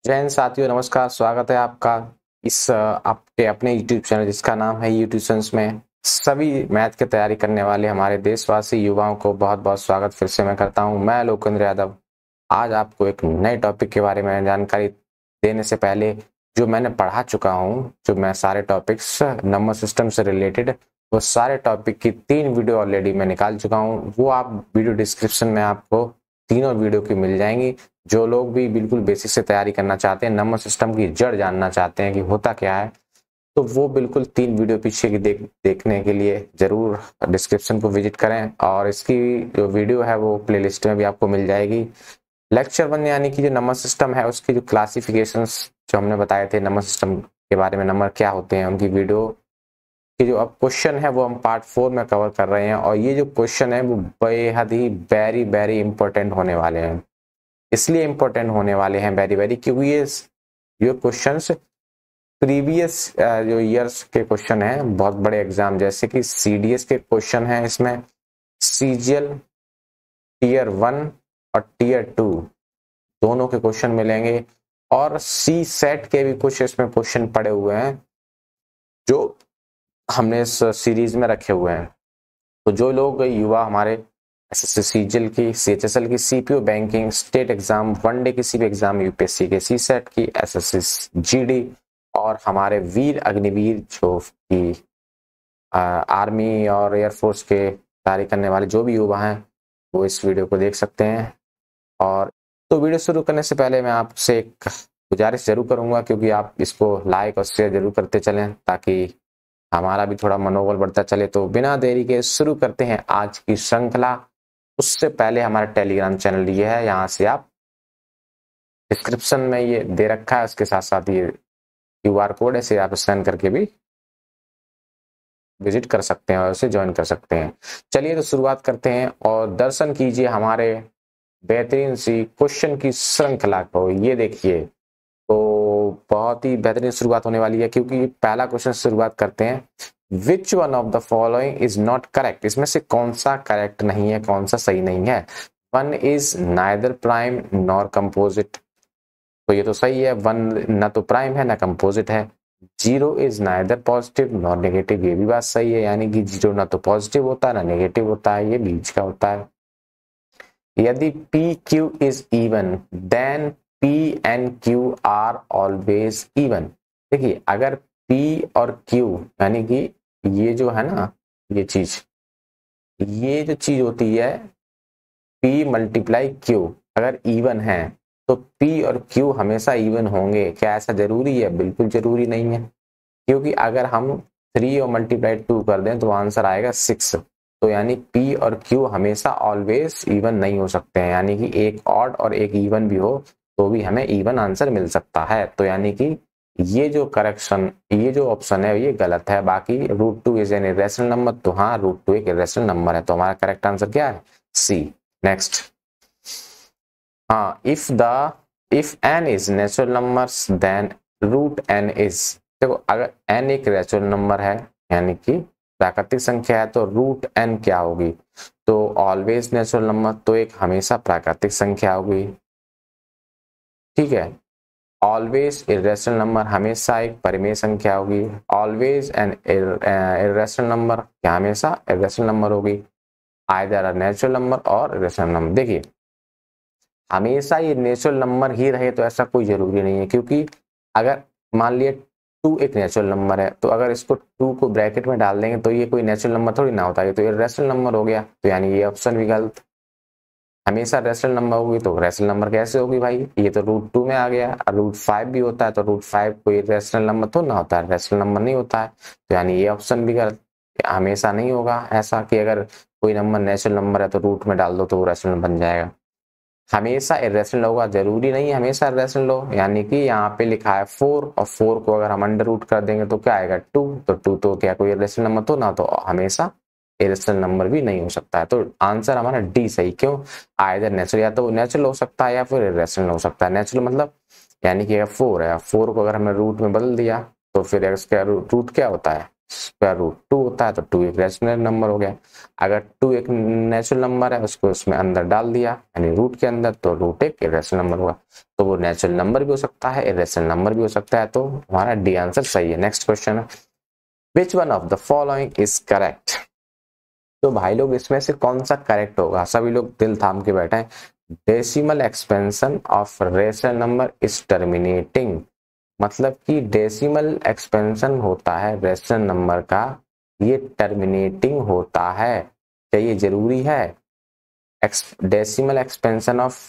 जैन साथियों, नमस्कार। स्वागत है आपका इस आपके अपने YouTube चैनल जिसका नाम है यूट्यूशंस में। सभी मैथ की तैयारी करने वाले हमारे देशवासी युवाओं को बहुत बहुत स्वागत फिर से मैं करता हूं। मैं लोकेंद्र यादव आज आपको एक नए टॉपिक के बारे में जानकारी देने से पहले जो मैंने पढ़ा चुका हूं, जो मैं सारे टॉपिक्स नंबर सिस्टम से रिलेटेड वो सारे टॉपिक की 3 वीडियो ऑलरेडी मैं निकाल चुका हूं। वो आप वीडियो डिस्क्रिप्शन में आपको तीनों वीडियो की मिल जाएंगी। जो लोग भी बिल्कुल बेसिक से तैयारी करना चाहते हैं, नंबर सिस्टम की जड़ जानना चाहते हैं कि होता क्या है, तो वो बिल्कुल 3 वीडियो पीछे की देखने के लिए जरूर डिस्क्रिप्शन को विजिट करें। और इसकी जो वीडियो है वो प्लेलिस्ट में भी आपको मिल जाएगी। लेक्चर 1 यानी कि जो नंबर सिस्टम है उसकी जो क्लासिफिकेशंस जो हमने बताए थे नंबर सिस्टम के बारे में, नंबर क्या होते हैं, उनकी वीडियो कि जो अब क्वेश्चन है वो हम पार्ट 4 में कवर कर रहे हैं। और ये जो क्वेश्चन है वो बेहद ही वेरी वेरी इंपॉर्टेंट होने वाले हैं। इसलिए इंपॉर्टेंट होने वाले हैं वेरी वेरी क्योंकि ये क्वेश्चंस प्रीवियस जो ईयर्स के क्वेश्चन हैं, बहुत बड़े एग्जाम जैसे कि सीडीएस के क्वेश्चन हैं, इसमें सीजीएल टीयर 1 और टीयर 2 दोनों के क्वेश्चन मिलेंगे। और सी सेट के भी कुछ इसमें क्वेश्चन पड़े हुए हैं जो हमने इस सीरीज में रखे हुए हैं। तो जो लोग युवा हमारे एसएससी सीजीएल की, सीएचएसएल की, CPO banking, state exam, one day किसी भी एग्जाम, यूपीएससी के सी सेट की, एसएससी जीडी और हमारे वीर अग्निवीर जो की आर्मी और एयरफोर्स के तैयारी करने वाले जो भी युवा हैं वो इस वीडियो को देख सकते हैं। और तो वीडियो शुरू करने से पहले मैं आपसे एक गुजारिश जरूर करूंगा, क्योंकि आप इसको लाइक और शेयर जरूर करते चलें ताकि हमारा भी थोड़ा मनोबल बढ़ता चले। तो बिना देरी के शुरू करते हैं आज की श्रृंखला। उससे पहले हमारा टेलीग्राम चैनल ये है, यहाँ से आप डिस्क्रिप्शन में ये दे रखा है, उसके साथ साथ ये क्यूआर कोड है, इसे आप स्कैन करके भी विजिट कर सकते हैं और उसे ज्वाइन कर सकते हैं। चलिए तो शुरुआत करते हैं और दर्शन कीजिए हमारे बेहतरीन सी क्वेश्चन की श्रृंखला को। ये देखिए, तो बहुत ही बेहतरीन शुरुआत होने वाली है क्योंकि पहला क्वेश्चन शुरुआत करते हैं। विच one of the following is not correct? इसमें से कौन सा करेक्ट नहीं है, कौन सा सही नहीं है? 1 is neither prime nor composite, तो ये तो सही है। 1 ना तो प्राइम है ना कंपोजिट है। 0 is neither positive nor negative, ये भी बात सही है, यानी कि 0 ना तो पॉजिटिव होता है ना नेगेटिव होता है, ये बीच का होता है। यदि P Q is even then P and Q are always even। देखिए, अगर P और Q यानी कि ये जो है ना, ये जो चीज होती है P मल्टीप्लाई Q, अगर इवन है तो P और Q हमेशा इवन होंगे। क्या ऐसा जरूरी है? बिल्कुल जरूरी नहीं है, क्योंकि अगर हम 3 और मल्टीप्लाई 2 कर दें तो आंसर आएगा 6। तो यानी P और Q हमेशा ऑलवेज इवन नहीं हो सकते हैं, यानी कि एक ऑड और एक इवन भी हो तो भी हमें इवन आंसर मिल सकता है। तो यानी कि ये जो ऑप्शन है ये गलत है। बाकी √2 इज एन इरेशनल नंबर, तो हाँ, √2 एक इरेशनल नंबर है, तो हमारा करेक्ट आंसर क्या है? सी। नेक्स्ट, हाँ, if n is natural numbers then √n is. देखो, अगर n एक नेचुरल नंबर है यानी कि प्राकृतिक संख्या है तो √n क्या होगी? तो ऑलवेज नेचुरल नंबर, तो एक हमेशा प्राकृतिक संख्या होगी, ठीक है। ऑलवेज इरेशनल नंबर, हमेशा एक परिमेय संख्या होगी। ऑलवेज एन इरेशनल नंबर, क्या हमेशा इरेशनल नंबर होगी। आइदर अ नेचुरल नंबर और इरेशनल नंबर। देखिए, हमेशा ये नेचुरल नंबर ही रहे तो ऐसा कोई जरूरी नहीं है, क्योंकि अगर मान लिया 2 एक नेचुरल नंबर है तो अगर इसको 2 को ब्रैकेट में डाल देंगे तो ये कोई नेचुरल नंबर थोड़ी ना होता है, ये तो इरेशनल नंबर हो गया। तो यानी ये ऑप्शन भी गलत। हमेशा रेशनल नंबर होगी तो रेशनल नंबर कैसे होगी भाई? ये तो √2 में आ गया। √5 भी होता है तो √5 कोई रेशनल नंबर तो ना होता है, रेशनल नंबर नहीं होता है। तो यानी ये ऑप्शन भी गलत। हमेशा नहीं होगा ऐसा कि अगर कोई नंबर नेचुरल नंबर है तो रूट में डाल दो तो वो रेशनल बन जाएगा। हमेशा इरेशनल होगा, जरूरी नहीं हमेशा इरेशनल हो। यानी कि यहाँ पे लिखा है 4 और 4 को अगर हम अंडर रूट कर देंगे तो क्या आएगा? 2। तो 2 तो क्या कोई इरेशनल नंबर तो ना, तो हमेशा इरेशनल नंबर भी नहीं हो सकता है। तो आंसर हमारा डी सही। क्यों? आइदर नेचुरल, या तो नेचुरल हो सकता है या फिर इरेशनल हो सकता है। नेचुरल मतलब यानी कि 4 है, 4 को अगर हमने रूट में बदल दिया तो फिर इसका रूट क्या होता है? स्क्वायर रूट 2 होता है तो 2 एक रेशनल नंबर हो गया। अगर 2 एक नेचुरल नंबर है उसको उसमें अंदर डाल दिया यानी रूट के अंदर, तो रूट एक इरेशनल नंबर हुआ। तो वो नेचुरल नंबर भी हो सकता है, इरेशनल नंबर भी हो सकता है, तो हमारा डी आंसर सही है। नेक्स्ट क्वेश्चन है, विच one of the following is correct. तो भाई लोग इसमें से कौन सा करेक्ट होगा, सभी लोग दिल थाम के बैठे हैं। Decimal expansion of rational number is terminating, मतलब कि डेसिमल एक्सपेंशन होता है रेशनल नंबर का, ये टर्मिनेटिंग होता है। क्या ये जरूरी है? Decimal expansion of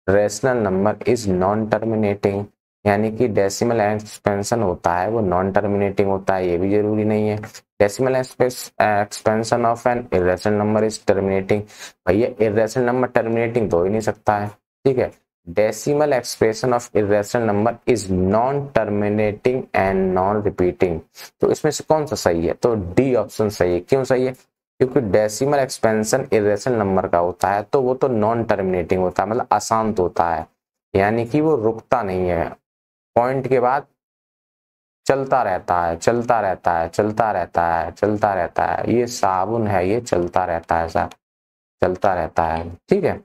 rational number is non terminating, यानी कि डेसिमल एक्सपेंशन होता है वो नॉन टर्मिनेटिंग होता है, ये भी जरूरी नहीं है। Decimal expansion of an irrational number is terminating, भैया इरेशनल नंबर टर्मिनेटिंग तो हो ही नहीं सकता है, ठीक है। Decimal expression of irrational number is non terminating and non repeating, तो इसमें से कौन सा सही है? तो डी ऑप्शन सही है। क्यों सही है? क्योंकि डेसिमल एक्सपेंशन इरेशनल नंबर का होता है तो वो तो नॉन टर्मिनेटिंग होता है, मतलब अशांत होता है, यानी कि वो रुकता नहीं है, पॉइंट के बाद चलता रहता है, चलता रहता है, चलता रहता है, चलता रहता है। ये साबुन है, ये चलता रहता है, ऐसा चलता रहता है, ठीक है,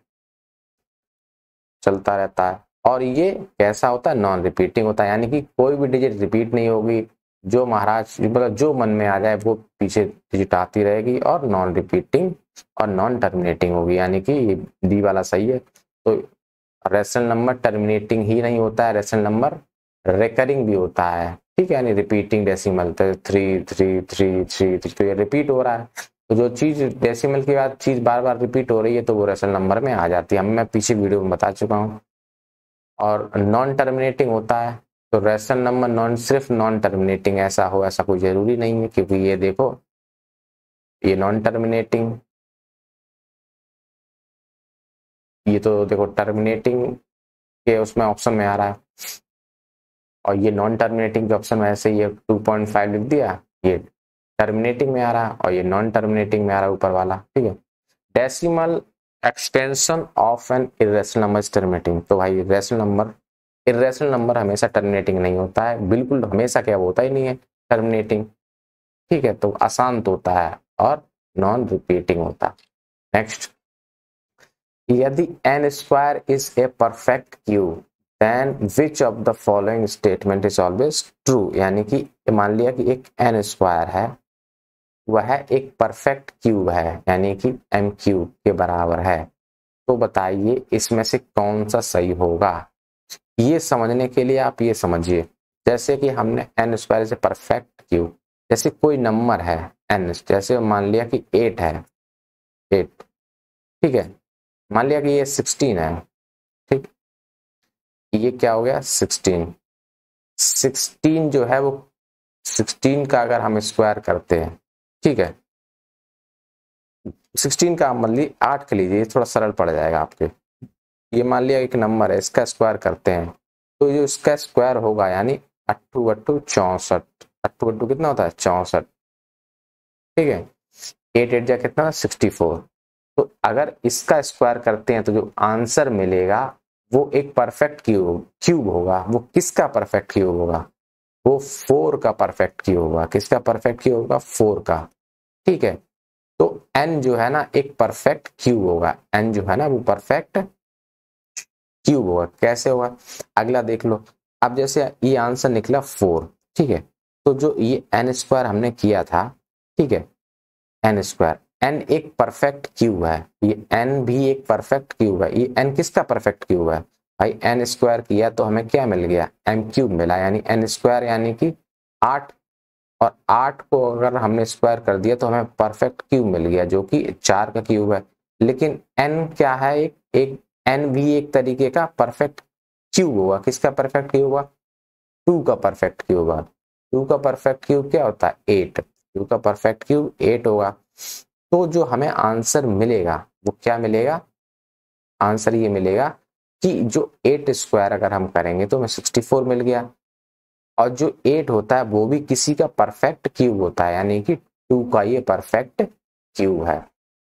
चलता रहता है। और ये कैसा होता है? नॉन रिपीटिंग होता है, यानी कि कोई भी डिजिट रिपीट नहीं होगी, जो महाराज मतलब जो मन में आ जाए वो पीछे डिजिट आती रहेगी, और नॉन रिपीटिंग और नॉन टर्मिनेटिंग होगी, यानी कि ये डी वाला सही है। तो रेशनल नंबर टर्मिनेटिंग ही नहीं होता है, रेशनल नंबर रिकरिंग भी होता है, ठीक है, यानी रिपीटिंग डेसिमल, तो 3 3 3 3 तो ये रिपीट हो रहा है। तो जो चीज डेसिमल के बाद चीज बार बार रिपीट हो रही है तो वो रेशनल नंबर में आ जाती है, मैं पीछे वीडियो में बता चुका हूँ। और नॉन टर्मिनेटिंग होता है, तो रेशनल नंबर नॉन सिर्फ नॉन टर्मिनेटिंग ऐसा हो, ऐसा कोई जरूरी नहीं है, क्योंकि ये देखो ये नॉन टर्मिनेटिंग, ये तो देखो टर्मिनेटिंग के उसमें ऑप्शन में आ रहा है, और ये नॉन टर्मिनेटिंग के ऑप्शन में ऐसे ये 2.5 लिख दिया, ये टर्मिनेटिंग में आ रहा है, और ये नॉन टर्मिनेटिंग में आ रहा है ऊपर वाला, ठीक है। Decimal extension of an irrational number is terminating, तो भाई इरेशनल नंबर हमेशा टर्मिनेटिंग नहीं होता है, बिल्कुल हमेशा क्या होता ही नहीं है टर्मिनेटिंग, ठीक है, तो अशांत होता है और नॉन रिपीटिंग होता है। नेक्स्ट, यदि n square is a perfect cube then which of the following statement is always true, यानी कि मान लिया कि एक n स्क्वायर है, वह एक परफेक्ट क्यूब है, यानी कि m क्यूब के बराबर है, तो बताइए इसमें से कौन सा सही होगा। ये समझने के लिए आप ये समझिए, जैसे कि हमने n स्क्वायर से परफेक्ट क्यूब, जैसे कोई नंबर है n, जैसे मान लिया कि 8 है, 8, ठीक है, मान लिया कि ये 16 है, ठीक, ये क्या हो गया 16, 16 जो है वो 16 का अगर हम स्क्वायर करते हैं, ठीक है, 16 का मान लीजिए 8 के लीजिए, थोड़ा सरल पड़ जाएगा आपके। ये मान लिया एक नंबर है, इसका स्क्वायर करते हैं, तो जो इसका स्क्वायर होगा यानी 8 8 64, 8 8 कितना होता है 64, ठीक है, 8 8 जा कितना 64, तो अगर इसका स्क्वायर करते हैं तो जो आंसर मिलेगा वो एक परफेक्ट क्यूब होगा। वो किसका परफेक्ट क्यूब होगा? वो 4 का परफेक्ट क्यूब होगा। किसका परफेक्ट क्यूब होगा? 4 का, ठीक है। तो n जो है ना एक परफेक्ट क्यूब होगा, n जो है ना वो परफेक्ट क्यूब होगा। कैसे होगा? अगला देख लो, अब जैसे ये आंसर निकला 4, ठीक है, तो जो ये n स्क्वायर हमने किया था, ठीक है, n स्क्वायर, n एक परफेक्ट क्यूब है, ये n भी एक परफेक्ट क्यूब है। ये n किसका परफेक्ट क्यूब है? भाई n स्क्वायर किया तो हमें क्या मिल गया? m क्यूब मिला, यानी n स्क्वायर यानी कि 8, और 8 को अगर हमने स्क्वायर कर दिया तो हमें परफेक्ट क्यूब मिल गया जो कि 4 का क्यूब है। लेकिन n क्या है? एक n भी एक तरीके का परफेक्ट क्यूब होगा। किसका परफेक्ट क्यूब होगा? 2 का परफेक्ट क्यूब होगा। 2 का परफेक्ट क्यूब क्या होता है? 8। 2 का परफेक्ट क्यूब 8 होगा। तो जो हमें आंसर मिलेगा वो क्या मिलेगा? आंसर ये मिलेगा कि जो 8 स्क्वायर अगर हम करेंगे तो हमें 64 मिल गया, और जो 8 होता है वो भी किसी का परफेक्ट क्यूब होता है, यानी कि 2 का ये परफेक्ट क्यूब है,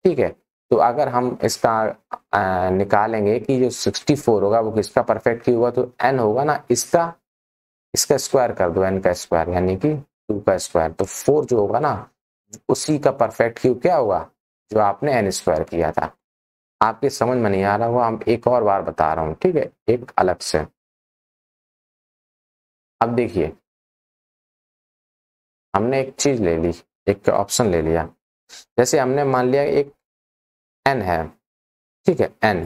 ठीक है। तो अगर हम इसका निकालेंगे कि जो 64 होगा वो किसका परफेक्ट क्यूब होगा, तो n होगा ना इसका स्क्वायर कर दो, n का स्क्वायर यानी कि 2 का स्क्वायर, तो 4 जो होगा ना उसी का परफेक्ट क्यूब क्या होगा जो आपने n स्क्वायर किया था। आपके समझ में नहीं आ रहा होगा, हम एक और बार बता रहा हूं, ठीक है, एक अलग से। अब देखिए हमने एक चीज ले ली, एक ऑप्शन ले लिया, जैसे हमने मान लिया एक n है, ठीक है, n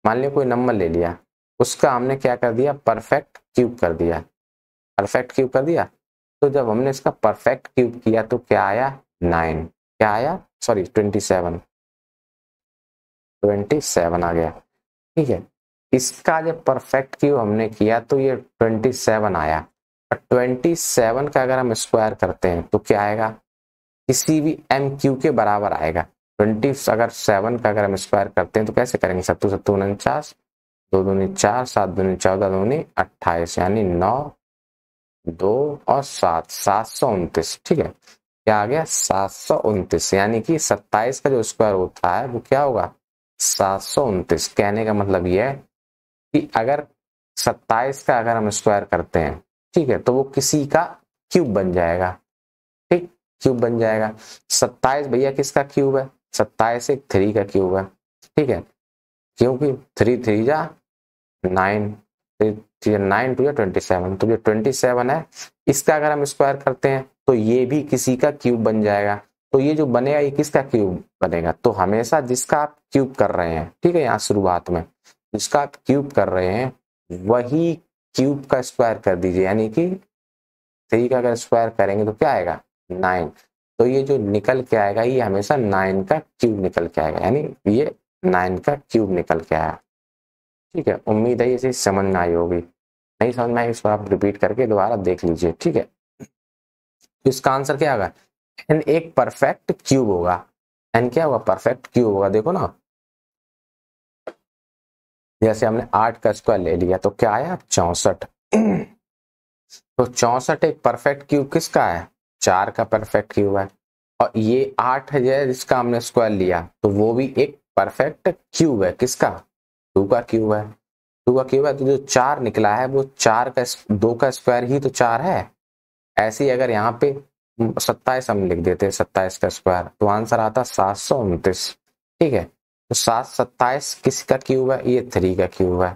मान लिया कोई नंबर ले लिया, उसका हमने क्या कर दिया परफेक्ट क्यूब कर दिया, परफेक्ट क्यूब कर दिया। तो जब हमने इसका परफेक्ट क्यूब किया तो क्या आया 9, क्या आया सॉरी 27, 27 आ गया, ठीक है। इसका जब परफेक्ट क्यूब हमने किया तो ये 27 आया, और 27 का अगर हम स्क्वायर करते हैं तो क्या आएगा, किसी भी m क्यू के बराबर आएगा। 20 अगर 7 का अगर हम स्क्वायर करते हैं तो कैसे करेंगे, 7 7 49, 2 दूनी 4, 7 दूनी 14, दूनी 28, यानी 9 2 और 7, 729, ठीक है। क्या आ गया 729, यानी कि 27 का जो स्क्वायर होता है वो क्या होगा 729। कहने का मतलब ये है कि अगर 27 का अगर हम स्क्वायर करते हैं, ठीक है, तो वो किसी का क्यूब बन जाएगा, ठीक, क्यूब बन जाएगा। 27 भैया किसका क्यूब है, 27 एक 3 का क्यूब है, ठीक है, क्योंकि 3 3 जा 9, 9 2 27, तो जो 27 है इसका अगर हम स्क्वायर करते हैं तो ये भी किसी का क्यूब बन जाएगा। तो ये जो बनेगा ये किसका क्यूब बनेगा, तो हमेशा जिसका आप क्यूब कर रहे हैं, ठीक है, यहाँ शुरुआत में जिसका आप क्यूब कर रहे हैं वही क्यूब का स्क्वायर कर दीजिए, यानी कि 3 का अगर स्क्वायर करेंगे तो क्या आएगा 9, तो ये जो निकल के आएगा ये हमेशा 9 का क्यूब निकल के आएगा, यानी ये 9 का क्यूब निकल के आया, ठीक है। उम्मीद है ये चीज समझ में आई होगी, नहीं समझ में आई इसको आप रिपीट करके दोबारा देख लीजिए, ठीक है। तो इसका आंसर क्या होगा, एन एक परफेक्ट क्यूब होगा, एन क्या होगा परफेक्ट क्यूब होगा। देखो ना जैसे हमने 8 का स्क्वायर ले लिया तो क्या आया 64, तो 64 एक परफेक्ट क्यूब किसका है 4 का परफेक्ट क्यूब है, और ये 8 है जिसका हमने स्क्वायर लिया तो वो भी एक परफेक्ट क्यूब है, किसका 2 का क्यूब है, 2 का क्यूब है। तो जो 4 निकला है वो 4 का 2 का स्क्वायर ही तो 4 है। ऐसे ही अगर यहाँ पे 27 हम लिख देते हैं 27 का स्क्वायर तो आंसर आता 729, ठीक है। तो 727 किसका क्यूब है, ये 3 का क्यूब है,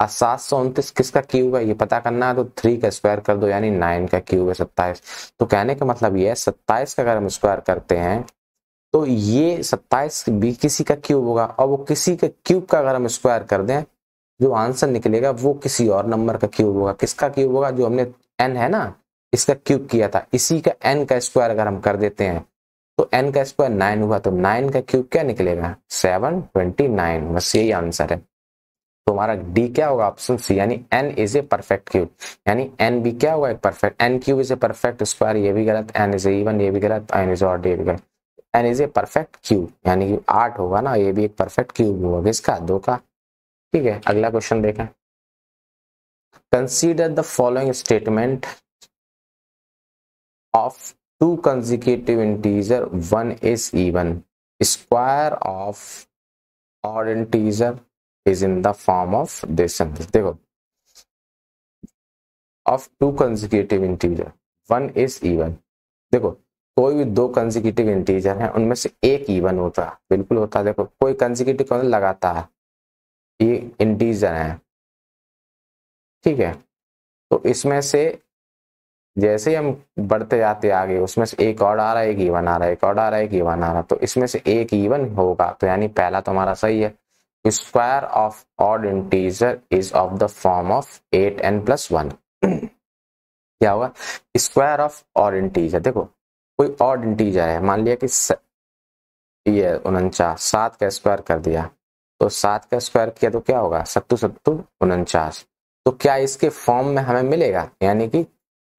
और 729 किसका क्यूब है ये पता करना है तो 3 का स्क्वायर कर दो, यानी 9 का क्यूब है 27। तो कहने का मतलब ये है 27 का अगर हम स्क्वायर करते हैं तो ये 27 भी किसी का क्यूब होगा, और वो किसी के क्यूब का अगर हम स्क्वायर कर दें जो आंसर निकलेगा वो किसी और नंबर का क्यूब होगा। किसका क्यूब होगा, जो हमने n है ना इसका क्यूब किया था इसी का n का स्क्वायर अगर हम कर देते हैं तो n का स्क्वायर 9 हुआ, तो 9 का क्यूब क्या निकलेगा 729, बस यही आंसर है। तो हमारा डी क्या होगा ऑप्शन सी, यानी n is a perfect cube, यानी n भी क्या होगा एक perfect, n cube is a perfect square, ये भी गलत, n इज ए इवन ये भी गलत, n इज ऑड ये भी गलत, n is a perfect cube, यानी कि 8 होगा ना, ये भी एक परफेक्ट क्यूब होगा किसका 2 का, ठीक है। अगला क्वेश्चन देखें, consider the following statement of two consecutive integer, one is even, square of odd integer is in the form of this and this। देखो of two consecutive integer one is even, देखो कोई भी 2 consecutive integer हैं उनमें से एक even होता है, बिल्कुल होता है। देखो कोई कंसेक्यूटिव कौन लगाता है, ये इंटीजर है, ठीक है, तो इसमें से जैसे ही हम बढ़ते जाते आगे उसमें से एक और आ रहा है एक इवन आ रहा है, एक और आ रहा है एक इवन आ रहा है, तो इसमें से एक इवन होगा, तो यानी पहला तो हमारा सही है। Square of odd integer is of the form of 8n+1 क्या होगा स्क्वायर ऑफ ऑड इंटीजर, देखो कोई ऑड इंटीजर है, मान लिया कि ये 49, 7 का स्क्वायर कर दिया तो 7 का स्क्वायर किया तो क्या होगा 7 7 49, तो क्या इसके फॉर्म में हमें मिलेगा, यानी कि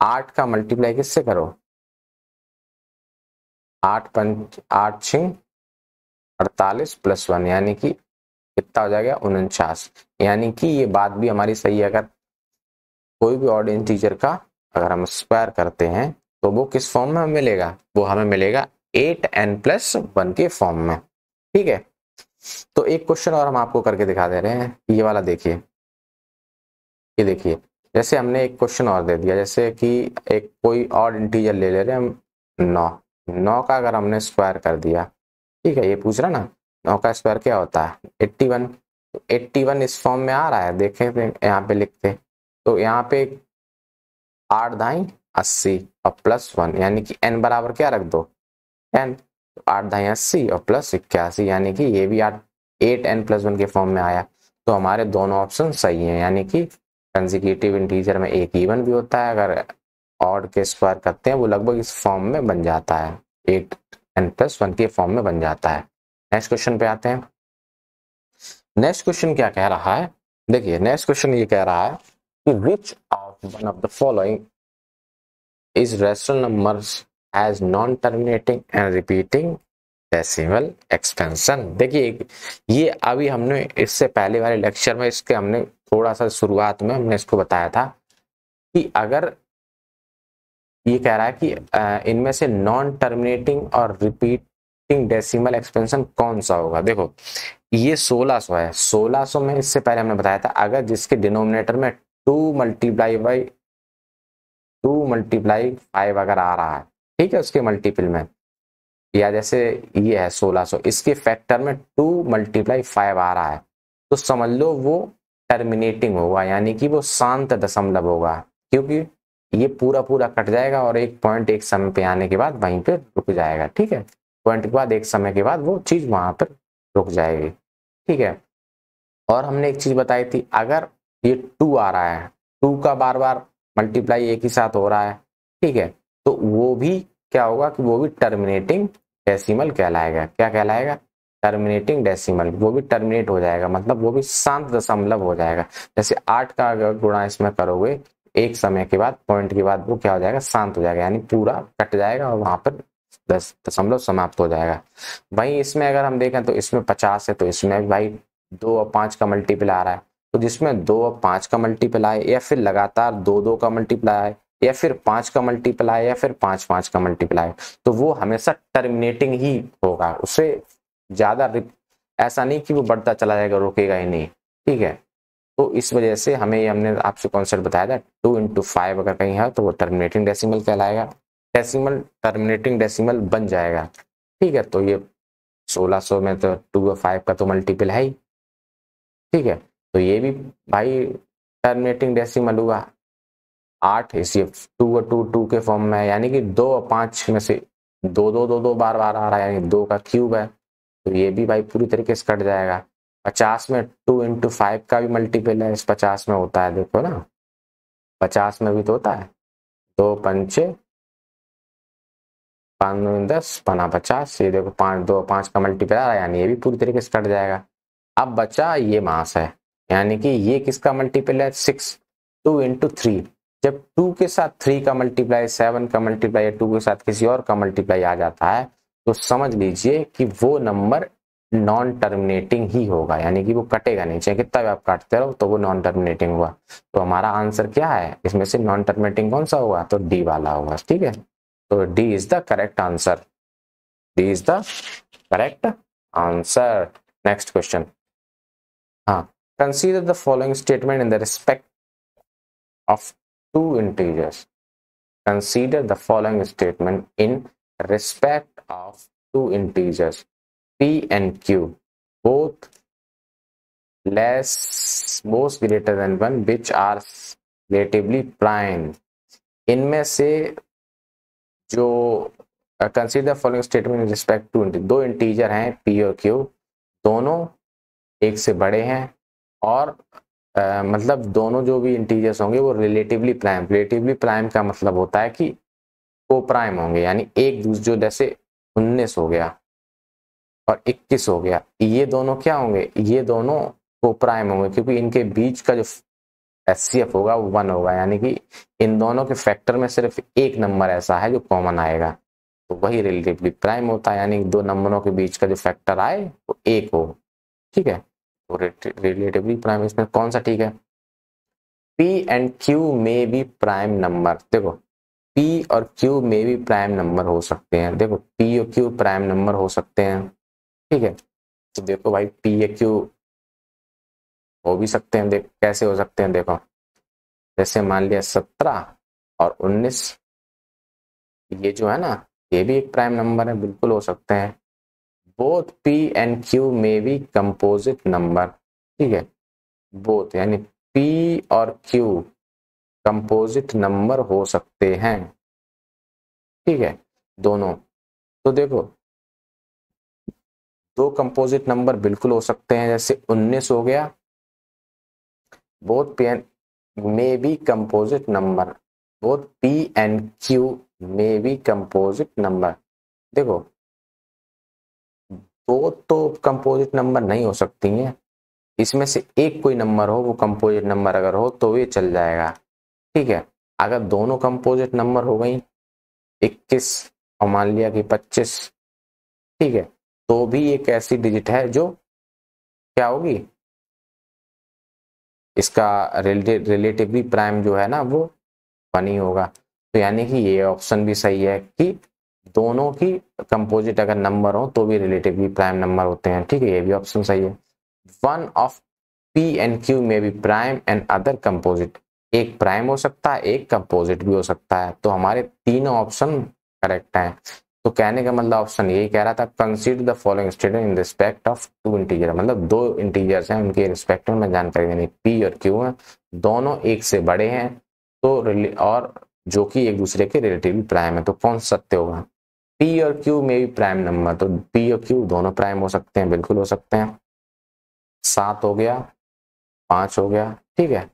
8 का मल्टीप्लाई किससे करो 8 6 48 + 1, यानी कि कितना हो जाएगा 49, यानी कि ये बात भी हमारी सही है। अगर कोई भी ऑड इंटीजर का अगर हम स्क्वायर करते हैं तो वो किस फॉर्म में हमें मिलेगा, वो हमें मिलेगा 8n+1 के फॉर्म में, ठीक है। तो एक क्वेश्चन और हम आपको करके दिखा दे रहे हैं, ये वाला देखिए, ये देखिए जैसे हमने एक क्वेश्चन और दे दिया, जैसे कि एक कोई और इंटीजर ले ले रहे हैं हम, 9। 9 का अगर हमने स्क्वायर कर दिया, ठीक है, ये पूछ रहा ना 9 का स्क्वायर क्या होता है 81। तो 81 इस फॉर्म में आ रहा है, देखें तो यहाँ पे लिखते, तो यहाँ पे 8 दाई 80 और प्लस 1 यानी कि n बराबर क्या रख दो 10। तो 8 दाई 80 और प्लस 81 यानी कि ये भी 8n+1 के फॉर्म में आया। तो हमारे दोनों ऑप्शन सही हैं, यानी कि कंसेक्यूटिव इंटीजर में एक इवन भी होता है, अगर ऑड के स्क्वायर करते हैं वो लगभग इस फॉर्म में बन जाता है, 8n+1 के फॉर्म में बन जाता है। नेक्स्ट क्वेश्चन पे आते हैं। नेक्स्ट क्वेश्चन क्या कह रहा है, देखिए नेक्स्ट क्वेश्चन ये कह रहा है कि which of one of the following is rational numbers has non terminating and repeating decimal expansion. देखिए ये अभी हमने इससे पहले वाले लेक्चर में इसके हमने थोड़ा सा शुरुआत में हमने इसको बताया था कि अगर ये कह रहा है कि इनमें से नॉन टर्मिनेटिंग और रिपीटिंग डेसिमल एक्सपेंशन कौन सा होगा। देखो ये 1600 है, 1600 में इससे पहले हमने बताया था अगर जिसके डिनोमिनेटर में 2 मल्टीप्लाई बाई 2 मल्टीप्लाई 5 अगर आ रहा है, ठीक है, उसके मल्टीपल में, या जैसे ये है 1600 इसके फैक्टर में 2 मल्टीप्लाई 5 आ रहा है, तो समझ लो वो टर्मिनेटिंग होगा, यानी कि वो शांत दशमलव होगा, क्योंकि ये पूरा पूरा कट जाएगा और एक पॉइंट एक समय पे आने के बाद वहीं पे रुक जाएगा। ठीक है, पॉइंट के बाद एक समय के बाद वो चीज वहां पर रुक जाएगी। ठीक है, और हमने एक चीज बताई थी, अगर ये 2 आ रहा है, 2 का बार बार मल्टीप्लाई एक ही साथ हो रहा है, ठीक है, तो वो भी क्या होगा कि वो भी टर्मिनेटिंग डेसिमल कहलाएगा। क्या कहलाएगा? Terminating decimal. वो भी टर्मिनेट हो जाएगा, मतलब वो भी शांत दशमलव हो जाएगा। जैसे 8 का अगर गुणा इसमें करोगे एक समय के बाद, पॉइंट के बाद, वो क्या हो जाएगा? शांत हो जाएगा, यानी पूरा कट जाएगा और वहां पर 10 दशमलव समाप्त हो जाएगा। वहीं इसमें अगर हम देखें तो इसमें 50 है, तो इसमें भाई 2 और 5 का मल्टीपल आ रहा है, तो जिसमें 2 और 5 का मल्टीपल आए, या फिर लगातार 2 का मल्टीपल आए, या फिर 5 का मल्टीपल आए, या फिर 5 का मल्टीपल आए, तो वो हमेशा टर्मिनेटिंग ही होगा। उससे ज्यादा ऐसा नहीं कि वो बढ़ता चला जाएगा, रुकेगा ही नहीं। ठीक है, तो इस वजह से हमने आपसे कॉन्सेप्ट बताया था 2 into 5 अगर कहीं है तो वो टर्मिनेटिंग डेसिमल कहलाएगा, डेसिमल टर्मिनेटिंग डेसिमल बन जाएगा। ठीक है, तो ये 1600 में तो 2 और 5 का तो मल्टीपल है ही। ठीक है, तो ये भी भाई टर्मिनेटिंग डेसिमल हुआ। 8 इसलिए 2 और 2 2 के फॉर्म में है, यानी कि 2 और 5 में से 2 बार बार आ रहा है, यानी 2 का क्यूब है, तो ये भी भाई पूरी तरीके से कट जाएगा। 50 में 2 into 5 का भी मल्टीपल है, इस 50 में होता है, देखो ना 50 में भी तो होता है 2 पंचे 5 10 पना 50, ये देखो 5 2 5 का मल्टीपल आ रहा है, यानी ये भी पूरी तरीके से कट जाएगा। अब बचा ये मास है, यानी कि ये किसका मल्टीपल है? 6। 2 into 3, जब 2 के साथ 3 का मल्टीप्लाई, 7 का मल्टीप्लाई, या 2 के साथ किसी और का मल्टीप्लाई आ जाता है, तो समझ लीजिए कि वो नंबर नॉन टर्मिनेटिंग ही होगा, यानी कि वो कटेगा नहीं, चाहे कितना भी आप काटते रहो तो वो नॉन टर्मिनेटिंग हुआ। तो हमारा आंसर क्या है इसमें से? नॉन टर्मिनेटिंग कौन सा होगा? तो डी वाला होगा। ठीक है, तो D is the correct answer, D is the correct answer. Next question. हाँ, consider the following statement in the respect of two integers. Consider the following statement in respect of two integers p and q, both both greater than 1, which are relatively prime. इनमें से जो consider following statement in respect to, दो integer हैं p और q, दोनों एक से बड़े हैं, और मतलब दोनों जो भी इंटीजर्स होंगे वो रिलेटिवली प्राइम। रिलेटिवली प्राइम का मतलब होता है कि को प्राइम होंगे, यानी एक दूसरे, जो जैसे 19 हो गया और 21 हो गया, ये दोनों क्या होंगे? ये दोनों को प्राइम होंगे, क्योंकि इनके बीच का जो एचसीएफ होगा वो 1 होगा, यानी कि इन दोनों के फैक्टर में सिर्फ एक नंबर ऐसा है जो कॉमन आएगा, तो वही रिलेटिवली प्राइम होता है, यानी दो नंबरों के बीच का जो फैक्टर आए वो 1 हो। ठीक है, तो रिलेटिवली प्राइम इसमें कौन सा ठीक है? P एंड Q में भी प्राइम नंबर, देखो P और Q में भी प्राइम नंबर हो सकते हैं। देखो P और Q प्राइम नंबर हो सकते हैं। ठीक है, तो देखो भाई P या Q हो भी सकते हैं, देख कैसे हो सकते हैं, देखो जैसे मान लिया 17 और 19, ये जो है ना, ये भी एक प्राइम नंबर है, बिल्कुल हो सकते हैं। बोथ P एंड Q में भी कंपोजिट नंबर, ठीक है, बोथ यानी P और Q कंपोजिट नंबर हो सकते हैं, ठीक है, दोनों। तो देखो, दो कंपोजिट नंबर बिल्कुल हो सकते हैं, जैसे 19 हो गया, both P and may be composite number, both P and Q may be composite number. देखो, दो तो कंपोजिट नंबर नहीं हो सकती हैं, इसमें से एक कोई नंबर हो, वो कंपोजिट नंबर अगर हो तो ये चल जाएगा, ठीक है। अगर दोनों कंपोजिट नंबर हो गई 21 और मान लिया कि 25, ठीक है, तो भी एक ऐसी डिजिट है जो क्या होगी, इसका रिलेटिवली प्राइम जो है ना वो 1 ही होगा। तो यानी कि ये ऑप्शन भी सही है कि दोनों की कंपोजिट अगर नंबर हो तो भी रिलेटिवली प्राइम नंबर होते हैं, ठीक है, ये भी ऑप्शन सही है। One of P and Q में भी प्राइम एंड अदर कंपोजिट, एक प्राइम हो सकता है, एक कंपोजिट भी हो सकता है, तो हमारे तीनों ऑप्शन करेक्ट हैं। तो कहने का मतलब ऑप्शन यही कह रहा था, consider the following statement in respect of two integer, मतलब दो इंटीजर्स हैं, उनके रिस्पेक्ट में जानकारी देनी, P और Q है, दोनों एक से बड़े हैं, तो और जो कि एक दूसरे के रिलेटिवली प्राइम है, तो कौन सत्य होगा, P और Q में भी प्राइम नंबर, तो P और Q दोनों प्राइम हो सकते हैं, बिल्कुल हो सकते हैं। 7 हो गया, 5 हो गया, ठीक है।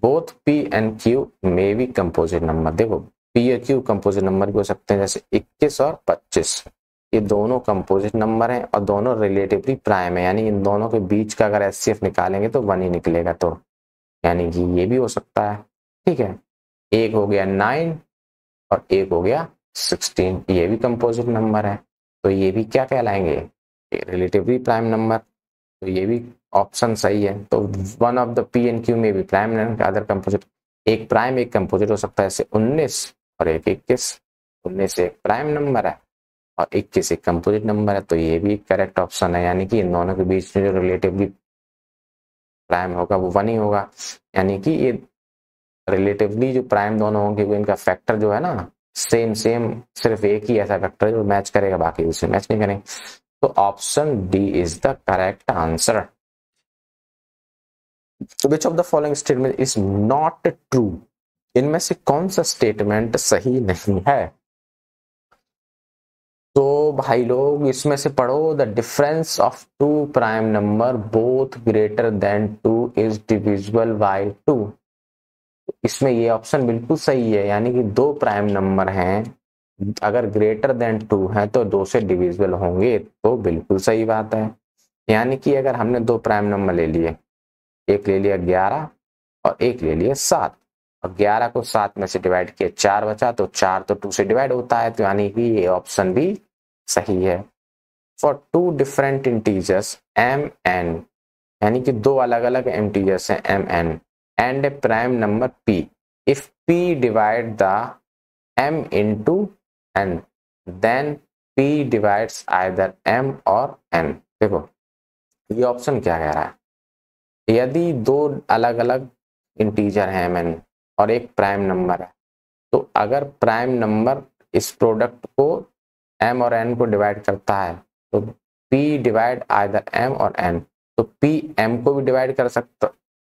बोथ P एंड Q में भी कंपोजिट नंबर, देखो P और Q कंपोजिट नंबर भी हो सकते हैं, जैसे 21 और 25, ये दोनों कंपोजिट नंबर हैं और दोनों रिलेटिवली प्राइम है, यानी इन दोनों के बीच का अगर HCF निकालेंगे तो 1 ही निकलेगा, तो यानी कि ये भी हो सकता है, ठीक है। एक हो गया 9 और एक हो गया 16, ये भी कंपोजिट नंबर है, तो ये भी क्या कहलाएंगे, रिलेटिवली प्राइम नंबर, तो ये भी ऑप्शन सही है। तो one of the P and Q में भी प्राइम एंड अदर कंपोजिट, एक प्राइम एक कंपोजिट हो सकता है, जैसे 19 और एक 21, 19 एक प्राइम नंबर है और 21 एक कंपोजिट नंबर है, तो ये भी करेक्ट ऑप्शन है, यानी कि इन दोनों के बीच में जो रिलेटिवली प्राइम होगा वो 1 ही होगा, यानी कि ये रिलेटिवली जो प्राइम दोनों होंगे वो इनका फैक्टर जो है ना सेम सेम, सिर्फ एक ही ऐसा फैक्टर है जो मैच करेगा, बाकी दूसरे मैच नहीं करेंगे। तो option D is the correct answer. Which of the following statement is not true, इनमें से कौन सा स्टेटमेंट सही नहीं है। तो भाई लोग इसमें से पढ़ो, the difference of two prime number both greater than 2 is divisible by 2, इसमें ये ऑप्शन बिल्कुल सही है, यानी कि दो प्राइम नंबर हैं, अगर ग्रेटर देन 2 है तो 2 से डिविजिबल होंगे, तो बिल्कुल सही बात है। यानी कि अगर हमने दो प्राइम नंबर ले लिए, एक ले लिया 11 और एक ले लिया 7, और 11 को 7 में से डिवाइड किया 4 बचा, तो 4 तो 2 से डिवाइड होता है, तो यानी कि ये ऑप्शन भी सही है। For two different integers m n, यानी कि दो अलग अलग इंटीजर्स हैं m n and A prime number p, if p divide the m into n then p divides either m और n। देखो ये ऑप्शन क्या कह रहा है, यदि दो अलग अलग इंटीजर हैं mn और एक प्राइम नंबर है, तो अगर प्राइम नंबर इस प्रोडक्ट को m और n को डिवाइड करता है तो p डिवाइड आइदर m और n, तो p m को भी डिवाइड कर सकता,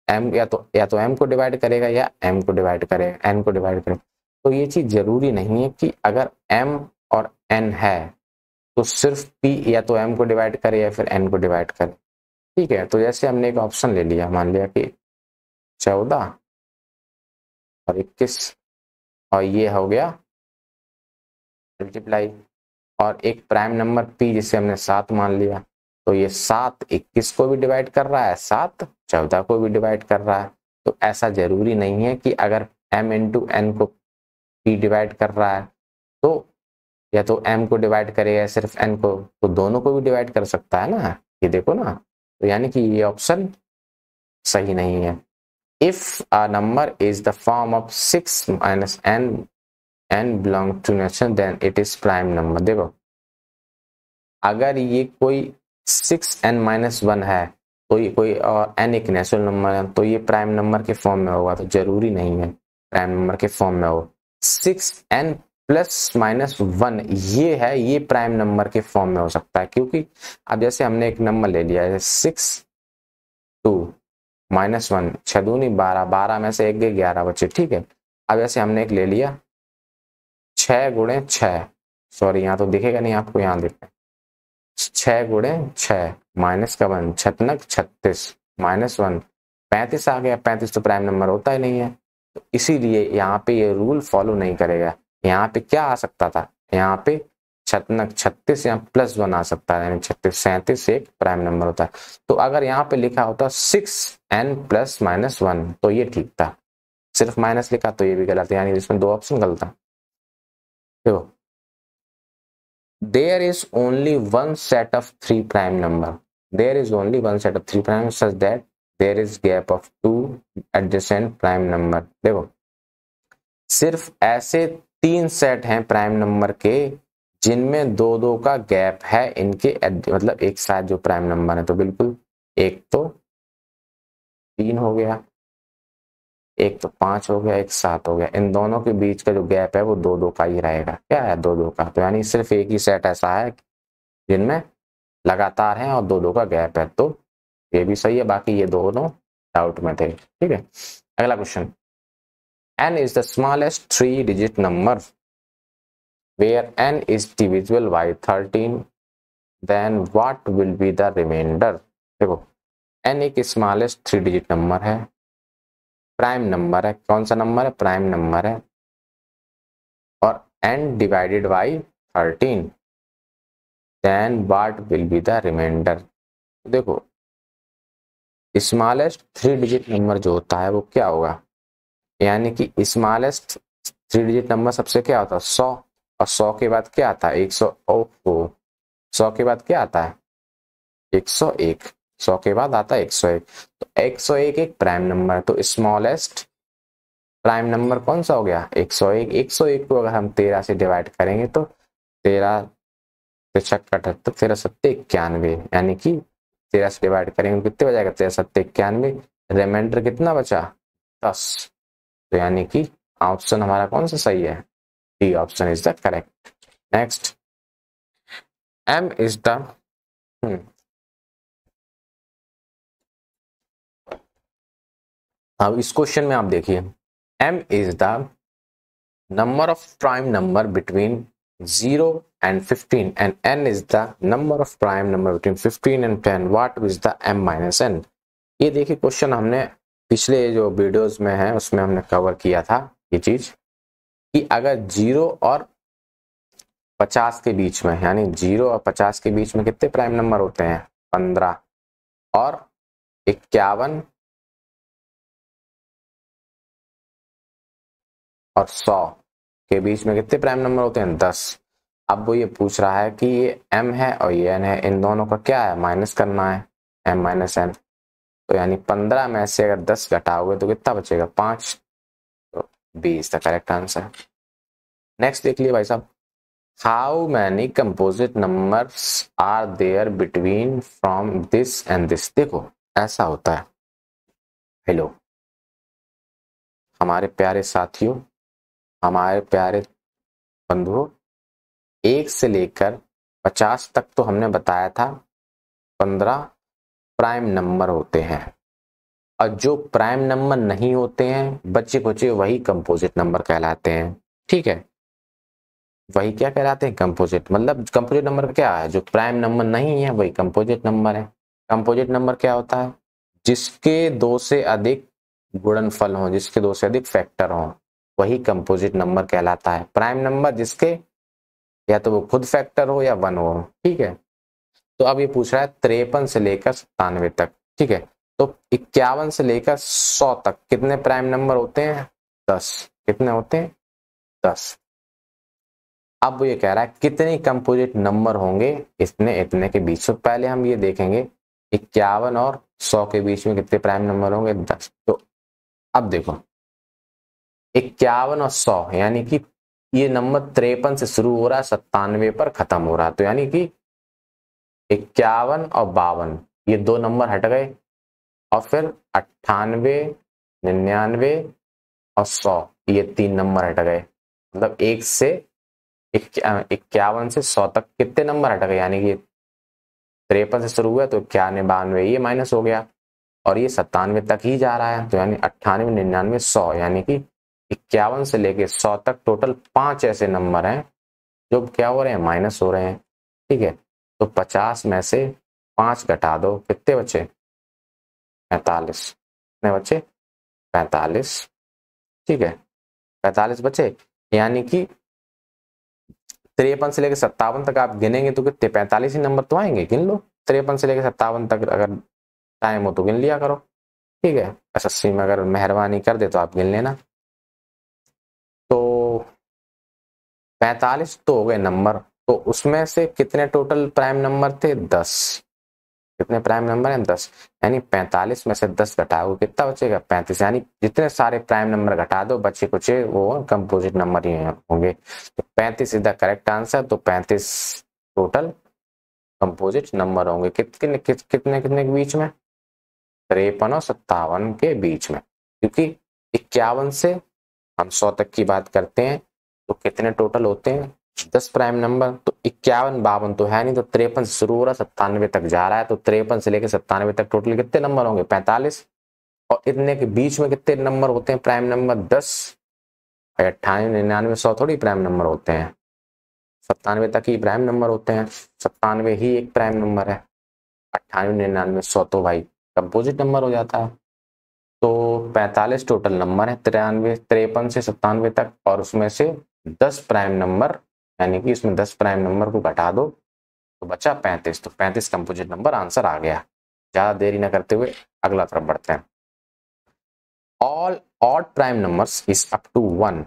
m या तो m को डिवाइड करेगा या m को डिवाइड करेगा, n को डिवाइड करेगा। तो ये चीज जरूरी नहीं है कि अगर m और n है तो सिर्फ p या तो m को डिवाइड करे या फिर n को डिवाइड करे, ठीक है। तो जैसे हमने एक ऑप्शन ले लिया, मान लिया कि 14 और 21 और ये हो गया मल्टीप्लाई, और एक प्राइम नंबर p जिसे हमने 7 मान लिया, तो ये 7 21 को भी डिवाइड कर रहा है, 7 14 को भी डिवाइड कर रहा है। तो ऐसा जरूरी नहीं है कि अगर m इंटू n को p डिवाइड कर रहा है तो या तो m को डिवाइड करेगा या सिर्फ n को, तो दोनों को भी डिवाइड कर सकता है ना, ये देखो ना, तो यानी कि ये ऑप्शन सही नहीं है। If a number is the form of 6 minus n belong to nation then it is prime number. देखो अगर ये कोई 6n-1 है तो ये कोई और n एक नेचुरल नंबर है तो ये प्राइम नंबर के फॉर्म में होगा, तो जरूरी नहीं है प्राइम नंबर के फॉर्म में हो। 6n प्लस माइनस 1 ये है, ये प्राइम नंबर के फॉर्म में हो सकता है, क्योंकि अब जैसे हमने एक नंबर ले लिया है 6 2 माइनस 1, 6 दूनी 12, 12 में से एक गए 11 बचे, ठीक है। अब ऐसे हमने एक ले लिया 6 गुणे 6, सॉरी यहाँ तो दिखेगा नहीं आपको, यहाँ देखते हैं 6 गुणे 6 माइनस का 1, छतनक 36 माइनस 1, 35 आ गया। 35 तो प्राइम नंबर होता ही नहीं है, तो इसीलिए यहाँ पे ये रूल फॉलो नहीं करेगा। यहाँ पे क्या आ सकता था, यहाँ पे छतनक 36 या प्लस 1 आ सकता है, यानी 36 37 एक प्राइम नंबर होता है। तो अगर यहाँ पे लिखा होता 6n प्लस माइनस 1 तो ये ठीक था, सिर्फ माइनस लिखा तो ये भी गलत है, यानी इसमें दो ऑप्शन गलत है। देखो, there is only one set of 3 prime number, there is only one set of 3 prime such that there is gap of 2 adjacent prime number। देखो, सिर्फ ऐसे 3 सेट हैं प्राइम नंबर के जिनमें दो दो का गैप है इनके, मतलब एक साथ जो प्राइम नंबर है। तो बिल्कुल, एक तो 3 हो गया, एक तो 5 हो गया, एक 7 हो गया, इन दोनों के बीच का जो गैप है वो दो दो का ही रहेगा। क्या है, दो दो का। तो यानी सिर्फ एक ही सेट ऐसा है जिनमें लगातार हैं और दो दो का गैप है, तो ये भी सही है। बाकी ये दोनों डाउट में थे, ठीक है। अगला question, n is the smallest 3 digit number where n is divisible by 13, then what will be the remainder। देखो, n एक स्मॉलेस्ट 3 डिजिट नंबर है, प्राइम नंबर है। कौन सा नंबर है, प्राइम नंबर है, और n divided by 13, then what will be the remainder. देखो, स्मॉलेस्ट 3 डिजिट नंबर जो होता है वो क्या होगा, यानी कि स्मॉलेस्ट 3 डिजिट नंबर सबसे क्या होता है, 100, और 100 के बाद क्या आता है, 100। ओहो, 100 के बाद क्या आता है, 101, 100 के बाद आता है 101। तो 101 एक प्राइम नंबर, तो स्मॉलेस्ट प्राइम नंबर कौन सा हो गया, 101। 101 को अगर हम 13 से डिवाइड करेंगे तो 13 छक्का 78, 13 सत्ते 91, यानी कि 13 से डिवाइड करेंगे कितने बजाएगा, 13 सत्ते 91, रिमाइंडर कितना बचा, 10। तो यानी कि ऑप्शन हमारा कौन सा सही है, D option is the correct. Next, m is the अब इस क्वेश्चन में आप देखिए, m is the number of prime number between 0 and 15 and n is the number of prime number between 15 and 10, what is the m minus n। ये देखिए question हमने पिछले जो वीडियोस में है उसमें हमने कवर किया था ये चीज, कि अगर 0 और 50 के बीच में, यानी 0 और 50 के बीच में कितने प्राइम नंबर होते हैं, 15, और 51 और 100 के बीच में कितने प्राइम नंबर होते हैं, 10। अब वो ये पूछ रहा है कि ये m है और ये n है, इन दोनों का क्या है, माइनस करना है, m माइनस n। तो यानी 15 में से अगर 10 घटाओगे तो कितना बचेगा, 5, तो B is the correct answer. Next देख लिए भाई साहब, how many composite numbers are there between from this and this. देखो, ऐसा होता है, हेलो हमारे प्यारे साथियों, हमारे प्यारे बंधुओं, 1 से लेकर 50 तक तो हमने बताया था 15 प्राइम नंबर होते हैं, और जो प्राइम नंबर नहीं होते हैं बच्चे कुचे वही कंपोजिट नंबर कहलाते हैं, ठीक है। वही क्या कहलाते हैं, कंपोजिट। मतलब कंपोजिट नंबर क्या है, जो प्राइम नंबर नहीं है वही कंपोजिट नंबर है। कंपोजिट नंबर क्या होता है, जिसके 2 से अधिक गुणनफल हो, जिसके 2 से अधिक फैक्टर हो, वही कंपोजिट नंबर कहलाता है। प्राइम नंबर जिसके या तो वो खुद फैक्टर हो या 1 हो, ठीक है। तो अब ये पूछ रहा है 53 से लेकर 97 तक, ठीक है। तो 51 से लेकर 100 तक कितने प्राइम नंबर होते हैं, 10। कितने होते हैं, 10। अब वो ये कह रहा है कितने कंपोजिट नंबर होंगे इतने इतने के बीच। तो पहले हम ये देखेंगे 51 और 100 के बीच में कितने प्राइम नंबर होंगे, 10। तो अब देखो, 51 और 100 यानी कि ये नंबर 53 से शुरू हो रहा है, 97 पर खत्म हो रहा है। तो यानी कि 51 और 52 ये 2 नंबर हट गए और फिर 98, 99 और 100 ये 3 नंबर हट गए। मतलब 1 से 51 से 100 तक कितने नंबर हट गए, यानी कि 53 से शुरू हुआ तो 91, 92 ये माइनस हो गया और ये 97 तक ही जा रहा है, तो यानी 98, 99, 100 यानी कि 51 से लेके 100 तक टोटल 5 ऐसे नंबर हैं जो क्या हो रहे हैं, माइनस हो रहे हैं। ठीक है, तो 50 में से 5 घटा दो, कितने बचे, 45। कितने बचे, 45। ठीक है, 45 बचे, यानी कि 53 से लेकर 57 तक आप गिनेंगे तो कितने 45 ही नंबर तो आएंगे, गिन लो। 53 से लेकर 57 तक अगर टाइम हो तो गिन लिया करो। ठीक है, एसएससी में अगर मेहरबानी कर दे तो आप गिन लेना। तो 45 तो हो गए नंबर, तो उसमें से कितने टोटल प्राइम नंबर थे, 10। कितने प्राइम नंबर हैं, 10। यानी 45 में से 10 घटाओ कितना बचेगा, 35। यानी जितने सारे प्राइम नंबर घटा दो बचे कुछ वो कंपोजिट नंबर ही होंगे। तो 35 इज द करेक्ट आंसर। तो 35 टोटल कंपोजिट नंबर होंगे कितने कितने कितने के बीच में, 53 और 57 के बीच में। क्योंकि 51 से हम 100 तक की बात करते हैं तो कितने टोटल होते हैं, 10 प्राइम नंबर। तो 51, 52 तो है नहीं, तो 53 से शुरू हो रहा 97 तक जा रहा है, तो 53 से लेकर 97 तक टोटल कितने नंबर होंगे, 45। और इतने के बीच में कितने नंबर होते हैं प्राइम नंबर, 10। 98, 99, 100 थोड़ी प्राइम नंबर होते हैं, 97 तक ही प्राइम नंबर होते हैं। 97 ही एक प्राइम नंबर है, 98, 99, 100 तो भाई कंपोजिट नंबर हो जाता है। तो 45 टोटल नंबर है, 53 से 97 तक, और उसमें से 10 प्राइम नंबर, यानी कि इसमें 10 प्राइम नंबर को घटा दो तो बचा 35। तो 35 कंपोजिट नंबर आंसर आ गया। ज्यादा देरी न करते हुए अगला तरफ बढ़ते हैं। All odd prime numbers is up to 1,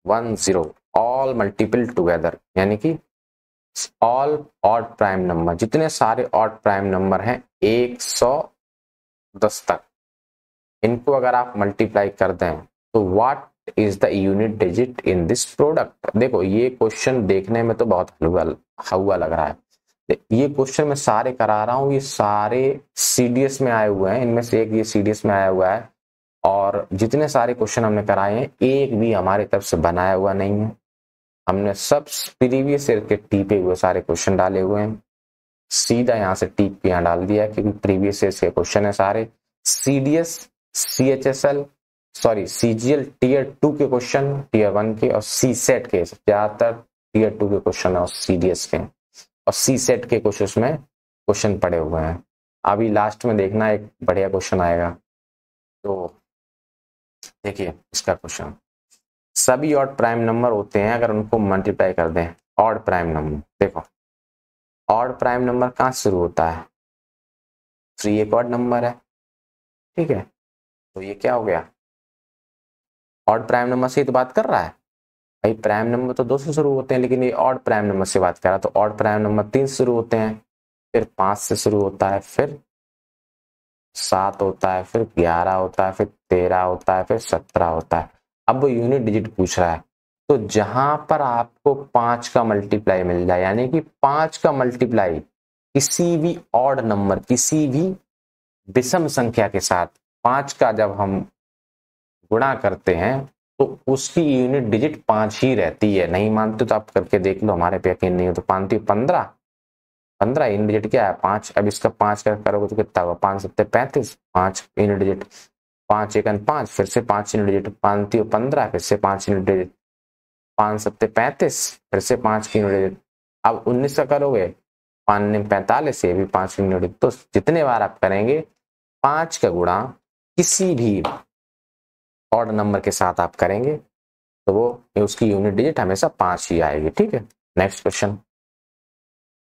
1, 0 all multiple together, यानी कि ऑल ऑड प्राइम नंबर, जितने सारे ऑड प्राइम नंबर हैं 110 तक, इनको अगर आप मल्टीप्लाई कर दें तो what is the unit digit in this product. देखो ये क्वेश्चन देखने में तो बहुत हलवा लग रहा है। ये क्वेश्चन मैं सारे करा रहा हूँ, ये सारे सीडीएस में आए हुए हैं, इनमें से एक ये सीडीएस में आया हुआ है, और जितने सारे क्वेश्चन हमने कराए हैं एक भी हमारी तरफ से बनाया हुआ नहीं है। हमने सब प्रीवियस ईयर के टीपे हुए सारे क्वेश्चन डाले हुए हैं, सीधा यहाँ से टीप के यहाँ डाल दिया क्योंकि प्रीवियस ईयर के क्वेश्चन है सारे। CDS, CHSL, sorry CGL tier 2 के क्वेश्चन, टीयर 1 के, और सी सेट के ज्यादातर टीयर 2 के क्वेश्चन और सीडीएस के, और सी सेट के कुछ उसमें क्वेश्चन पड़े हुए हैं। अभी लास्ट में देखना एक बढ़िया क्वेश्चन आएगा। तो देखिए इसका क्वेश्चन, सभी ऑड प्राइम नंबर होते हैं अगर उनको मल्टीप्लाई कर दें, ऑड प्राइम नंबर। देखो ऑड प्राइम नंबर कहाँ शुरू होता है, 3 एक ऑड नंबर है। ठीक है, तो ये क्या हो गया, ऑड प्राइम नंबर से ही तो बात कर रहा है भाई। प्राइम नंबर तो 2 से शुरू होते हैं, लेकिन ये ऑड प्राइम नंबर से बात कर रहा है। तो ऑड प्राइम नंबर 3 से शुरू होते हैं, फिर 5 से शुरू होता है, फिर 7 होता है, फिर 11 होता है, फिर 13 होता है, फिर 17 होता है। अब वो यूनिट डिजिट पूछ रहा है, तो जहां पर आपको 5 का मल्टीप्लाई मिल जाए, यानी कि 5 का मल्टीप्लाई किसी भी ऑड नंबर, किसी भी विषम संख्या के साथ 5 का जब हम गुणा करते हैं तो उसकी यूनिट डिजिट 5 ही रहती है। नहीं मानते तो आप करके देख लो, हमारे पे यकीन नहीं हो तो 5 15, 15 यूनिट डिजिट क्या है 5। अब इसका 5 का करोगे तो कितना होगा, 5 7 35, 5 यूनिट डिजिट, 5 1 5, फिर से 5 यूनिट डिजिट, 5 3 15, फिर से 5 यूनिट डिजिट, 5 7 35, फिर से 5 की यूनिट डिजिट। अब 19 का करोगे, 5 9 45, ये भी 5 यूनिट डिजिट। तो जितने बार आप करेंगे 5 का गुणा किसी भी ऑड नंबर के साथ आप करेंगे तो वो उसकी यूनिट डिजिट हमेशा 5 ही आएगी। ठीक है, next question,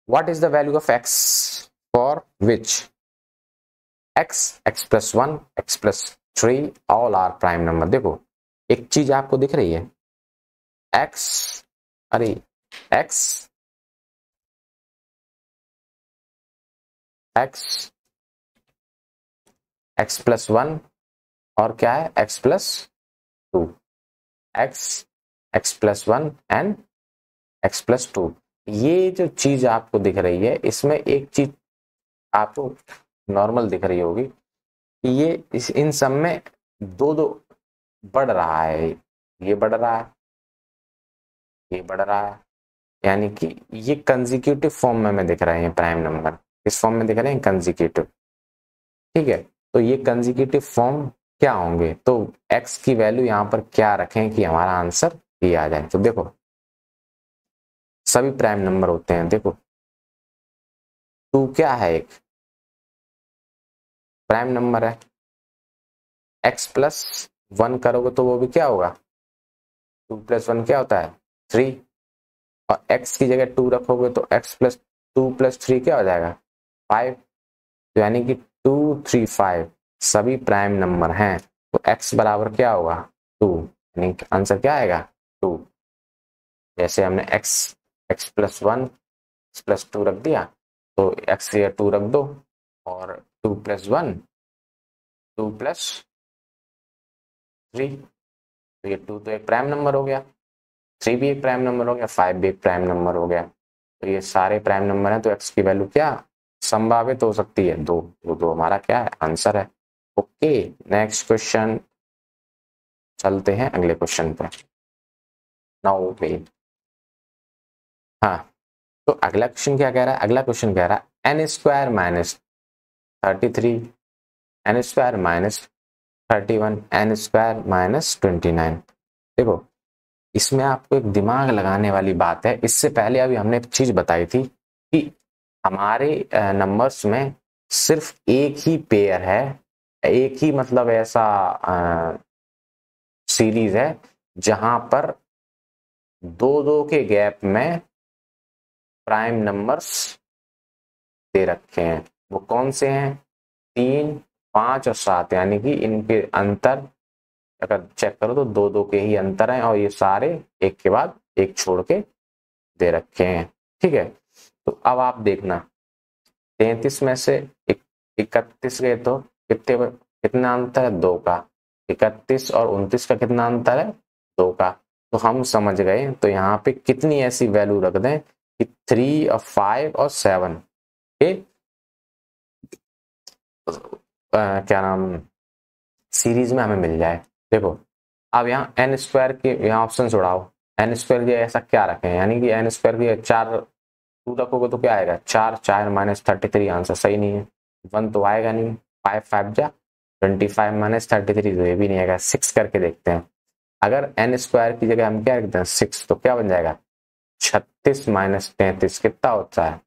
what is the value of x for which x, x plus 1, x plus 3 all are prime number. देखो एक चीज आपको दिख रही है, x, अरे x, x, x plus 1 और क्या है x plus 2, x, x plus 1 and x plus 2। ये जो चीज आपको दिख रही है इसमें एक चीज आपको नॉर्मल दिख रही होगी कि ये इन सब में दो दो बढ़ रहा है, ये बढ़ रहा है, ये बढ़ रहा है, यानी कि ये कंजिक्यूटिव फॉर्म में हमें दिख रहे हैं प्राइम नंबर, इस फॉर्म में दिख रहे हैं कंजिक्यूटिव। ठीक है, तो ये कंजिक्यूटिव फॉर्म क्या होंगे, तो x की वैल्यू यहाँ पर क्या रखें कि हमारा आंसर ये आ जाए। तो देखो सभी प्राइम नंबर होते हैं, देखो 2 क्या है, एक प्राइम नंबर है, x प्लस 1 करोगे तो वो भी क्या होगा, 2 प्लस 1 क्या होता है 3, और x की जगह 2 रखोगे तो x प्लस 2 प्लस 3 क्या हो जाएगा 5, तो यानी कि 2 3 5 सभी प्राइम नंबर हैं, तो x बराबर क्या होगा 2, यानी कि आंसर क्या आएगा 2। जैसे हमने x प्लस 1 x प्लस 2 रख दिया, तो x की जगह 2 रख दो, और 2 प्लस 1 2 प्लस 3, तो ये 2 तो एक प्राइम नंबर हो गया, 3 भी एक प्राइम नंबर हो गया, 5 भी एक प्राइम नंबर हो गया, तो ये सारे प्राइम नंबर हैं, तो x की वैल्यू क्या संभावित हो सकती है 2, तो 2 हमारा क्या है आंसर है। ओके, नेक्स्ट क्वेश्चन, चलते हैं अगले क्वेश्चन पे। नाउ वेट, हाँ, तो अगला क्वेश्चन क्या कह रहा है, अगला क्वेश्चन कह रहा है N square minus 33, N square minus 31, N square minus 29। देखो इसमें आपको एक दिमाग लगाने वाली बात है, इससे पहले अभी हमने एक चीज बताई थी कि हमारे नंबर्स में सिर्फ एक ही पेयर है, एक ही मतलब ऐसा सीरीज है जहां पर दो दो के गैप में प्राइम नंबर्स दे रखे हैं। वो कौन से हैं, 3 5 और 7, यानी कि इनके अंतर अगर चेक करो तो दो दो के ही अंतर हैं, और ये सारे एक के बाद एक छोड़ के दे रखे हैं। ठीक है, तो अब आप देखना 33 में से 31 गए तो कितना अंतर है 2 का, 31 और 29 का कितना अंतर है 2 का, तो हम समझ गए। तो यहाँ पे कितनी ऐसी वैल्यू रख दें कि 3 और 5 और 7 के क्या नाम सीरीज में हमें मिल जाए। देखो अब यहाँ एन स्क्वायर के यहाँ ऑप्शन उड़ाओ, एन स्क्वायर की ऐसा क्या रखें, यानी कि एन स्क्वायर की 4 2 रखोगे तो क्या आएगा 4 4 माइनस 33, आंसर सही नहीं है, 1 तो आएगा नहीं, 5 5 जा 25 माइनस 33, तो ये भी नहीं आएगा। 6 करके देखते हैं, अगर एन स्क्वायर की जगह हम क्या रखते हैं 6, तो क्या बन जाएगा 36 माइनस 33 कितना होता है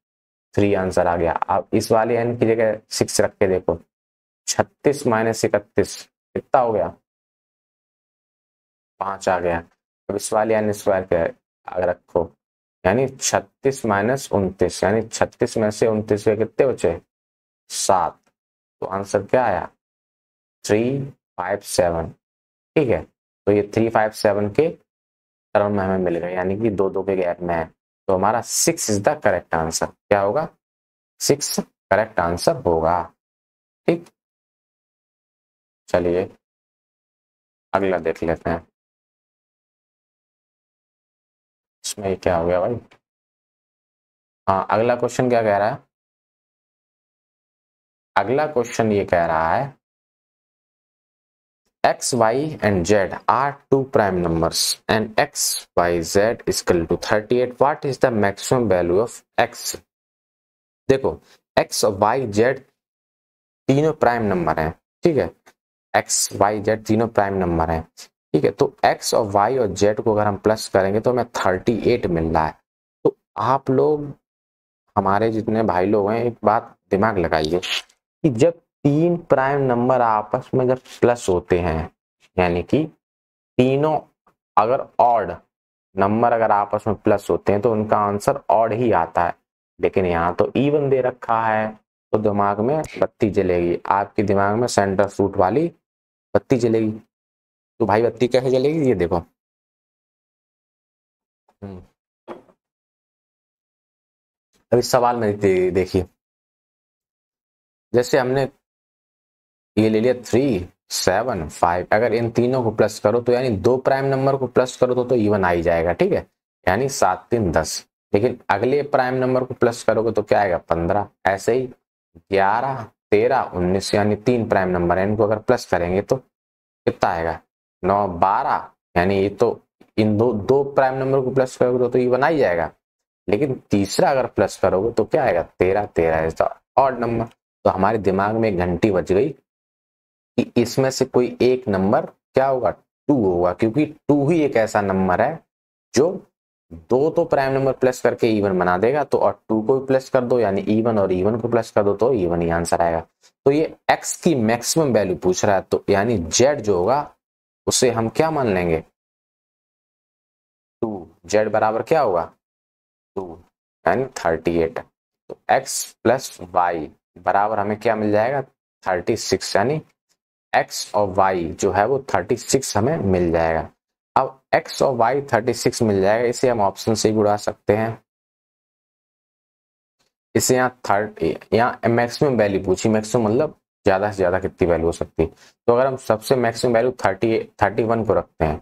3, आंसर आ गया। अब इस वाले एन की जगह 6 रख के देखो, 36 माइनस 31 कितना हो गया 5 आ गया। अब इस वाले एन स्क्वायर के अगर रखो, यानी 36 माइनस 29, यानी 36 में से 29 के कितने बचे 7, तो आंसर क्या आया 357। ठीक है, तो ये 357 के टर्म में हमें मिल गए, यानी कि दो दो के गैप में है, तो हमारा 6 इज द करेक्ट आंसर। क्या होगा 6 करेक्ट आंसर होगा। ठीक, चलिए अगला देख लेते हैं, इसमें क्या हो गया भाई। हाँ, अगला क्वेश्चन क्या कह रहा है, अगला क्वेश्चन ये कह रहा है x, y and z are two prime numbers and x, y, z is equal to 38. What is the maximum value of x? देखो x और y, z तीनों प्राइम नंबर हैं, ठीक है, x, y, z तीनों प्राइम नंबर हैं, ठीक है, तो x और y और z को अगर हम प्लस करेंगे तो हमें 38 मिल रहा है। तो आप लोग हमारे जितने भाई लोग हैं एक बात दिमाग लगाइए कि जब तीन प्राइम नंबर आपस में जब प्लस होते हैं, यानी कि तीनों अगर ऑड नंबर अगर आपस में प्लस होते हैं तो उनका आंसर ऑड ही आता है, लेकिन यहाँ तो इवन दे रखा है, तो दिमाग में बत्ती जलेगी, आपके दिमाग में सेंटर फ्रूट वाली बत्ती जलेगी। तो भाई बत्ती कैसे जलेगी, ये देखो अभी सवाल में देखिए, जैसे हमने ये ले लिया 3 7 5, अगर इन तीनों को प्लस करो तो यानी दो प्राइम नंबर को प्लस करो तो इवन आ ही जाएगा, ठीक है, यानी 7 3 10, लेकिन अगले प्राइम नंबर को प्लस करोगे तो क्या आएगा 15, ऐसे ही 11 13 19 यानी 3 प्राइम नंबर है, इनको अगर प्लस करेंगे तो कितना आएगा 9 12, यानी ये तो इन दो प्राइम नंबर को प्लस करोगे तो ये बना ही जाएगा, लेकिन तीसरा अगर प्लस करोगे तो क्या आएगा 13 13 इज द ऑड नंबर। तो हमारे दिमाग में एक घंटी बज गई कि इसमें से कोई एक नंबर क्या होगा 2 होगा, क्योंकि 2 ही एक ऐसा नंबर है जो दो तो प्राइम नंबर प्लस करके इवन बना देगा, तो और 2 को भी प्लस कर दो यानी इवन, और इवन को प्लस कर दो तो इवन ही आंसर आएगा। तो ये x की मैक्सिमम वैल्यू पूछ रहा है, तो यानी z जो होगा उसे हम क्या मान लेंगे 2, z बराबर क्या होगा 2 यानी 38। तो x प्लस वाई बराबर हमें क्या मिल जाएगा 36, यानी x और y जो है वो 36 हमें मिल जाएगा। अब x और y 36 मिल जाएगा, इसे हम ऑप्शन से गुणा सकते हैं। इसे यहाँ मैक्सिमम वैल्यू पूछी, मैक्सिमम मतलब ज्यादा से ज्यादा कितनी वैल्यू हो सकती है। तो अगर हम सबसे मैक्सिमम वैल्यू 31 को रखते हैं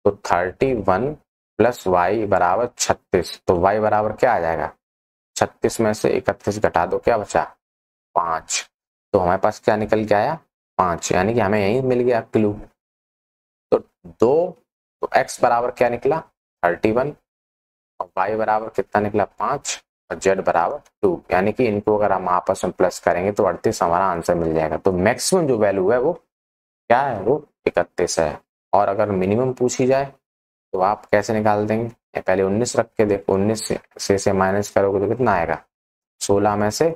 तो 31 प्लस वाई बराबर 36, तो y बराबर क्या आ जाएगा 36 में से 31 घटा दो क्या बचा 5, तो हमारे पास क्या निकल के आया 5, यानी कि हमें यही मिल गया क्लू। तो तो x बराबर क्या निकला 31 और y बराबर कितना निकला 5 और z बराबर 2, यानी कि इनको अगर हम आपस में प्लस करेंगे तो 38 हमारा आंसर मिल जाएगा। तो मैक्सिमम जो वैल्यू है वो क्या है वो 31 है। और अगर मिनिमम पूछी जाए तो आप कैसे निकाल देंगे, पहले 19 रख के देखो, 19 से माइनस करोगे तो कितना आएगा 16 में से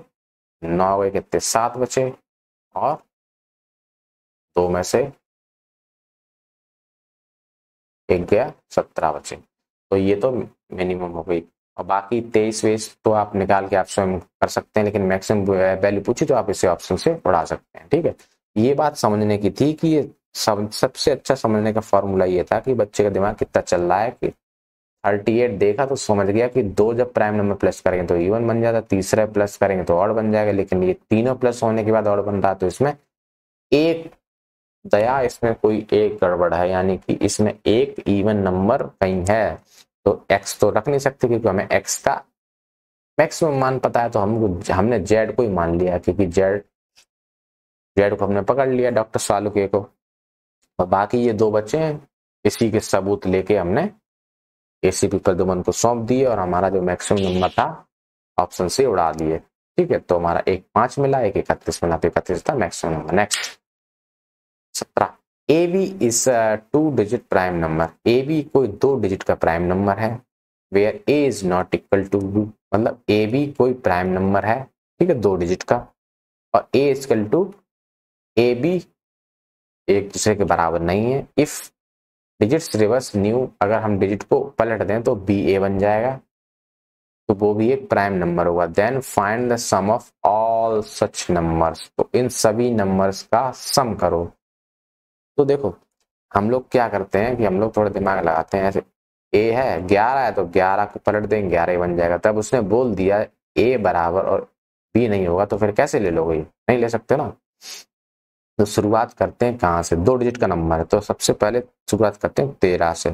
9 गए कितने 7 बचे, और 2 में से 1 गया 17 बचे। तो ये तो मिनिमम हो गई, और बाकी 23 वेस तो आप निकाल के आप स्वयं कर सकते हैं, लेकिन मैक्सिमम वैल्यू पूछी तो आप इसे ऑप्शन से उड़ा सकते हैं। ठीक है, ये बात समझने की थी कि ये सबसे अच्छा समझने का फॉर्मूला ये था कि बच्चे का दिमाग कितना चल रहा है कि 38 देखा तो समझ गया कि 2 जब प्राइम नंबर प्लस करेंगे तो इवन बन जाता, तीसरा प्लस करेंगे तो ऑड बन जाएगा, लेकिन ये तीनों प्लस होने के बाद ऑड बन रहा, तो इसमें एक दया, इसमें कोई एक गड़बड़ है, यानी कि इसमें एक इवन नंबर कहीं है। तो x तो रख नहीं सकते क्योंकि हमें x का मैक्सिमम मान पता है, तो हमने z को ही मान लिया, क्योंकि z को हमने पकड़ लिया डॉक्टर सालुके को, और बाकी ये 2 बच्चे हैं इसी के सबूत लेके हमने एसीपी प्रद्युमन को सौंप दिए, और हमारा जो मैक्सिमम नंबर था ऑप्शन से उड़ा दिए। ठीक है, तो हमारा एक 5 मिला, एक 31 मिला, तो 31 था maximum number. Next 17, AB is 2 digit prime number. AB कोई 2 डिजिट का प्राइम नंबर है, where A is not equal to B, मतलब AB कोई प्राइम नंबर है, ठीक है 2 डिजिट का, और A is equal to AB एक दूसरे के बराबर नहीं है। इफ डिजिट्स रिवर्स न्यू, अगर हम डिजिट को पलट दें तो BA बन जाएगा, तो वो भी एक प्राइम नंबर होगा। Then find the sum of all such numbers, तो इन सभी नंबर्स का सम करो। तो देखो हम लोग क्या करते हैं कि हम लोग थोड़ा दिमाग लगाते हैं, ऐसे ए है 11 है तो 11 को पलट देंगे 11 ही बन जाएगा। तब उसने बोल दिया ए बराबर और बी नहीं होगा, तो फिर कैसे ले लोगे, नहीं ले सकते ना। तो शुरुआत करते हैं कहाँ से, 2 डिजिट का नंबर है, तो सबसे पहले शुरुआत करते हैं 13 से।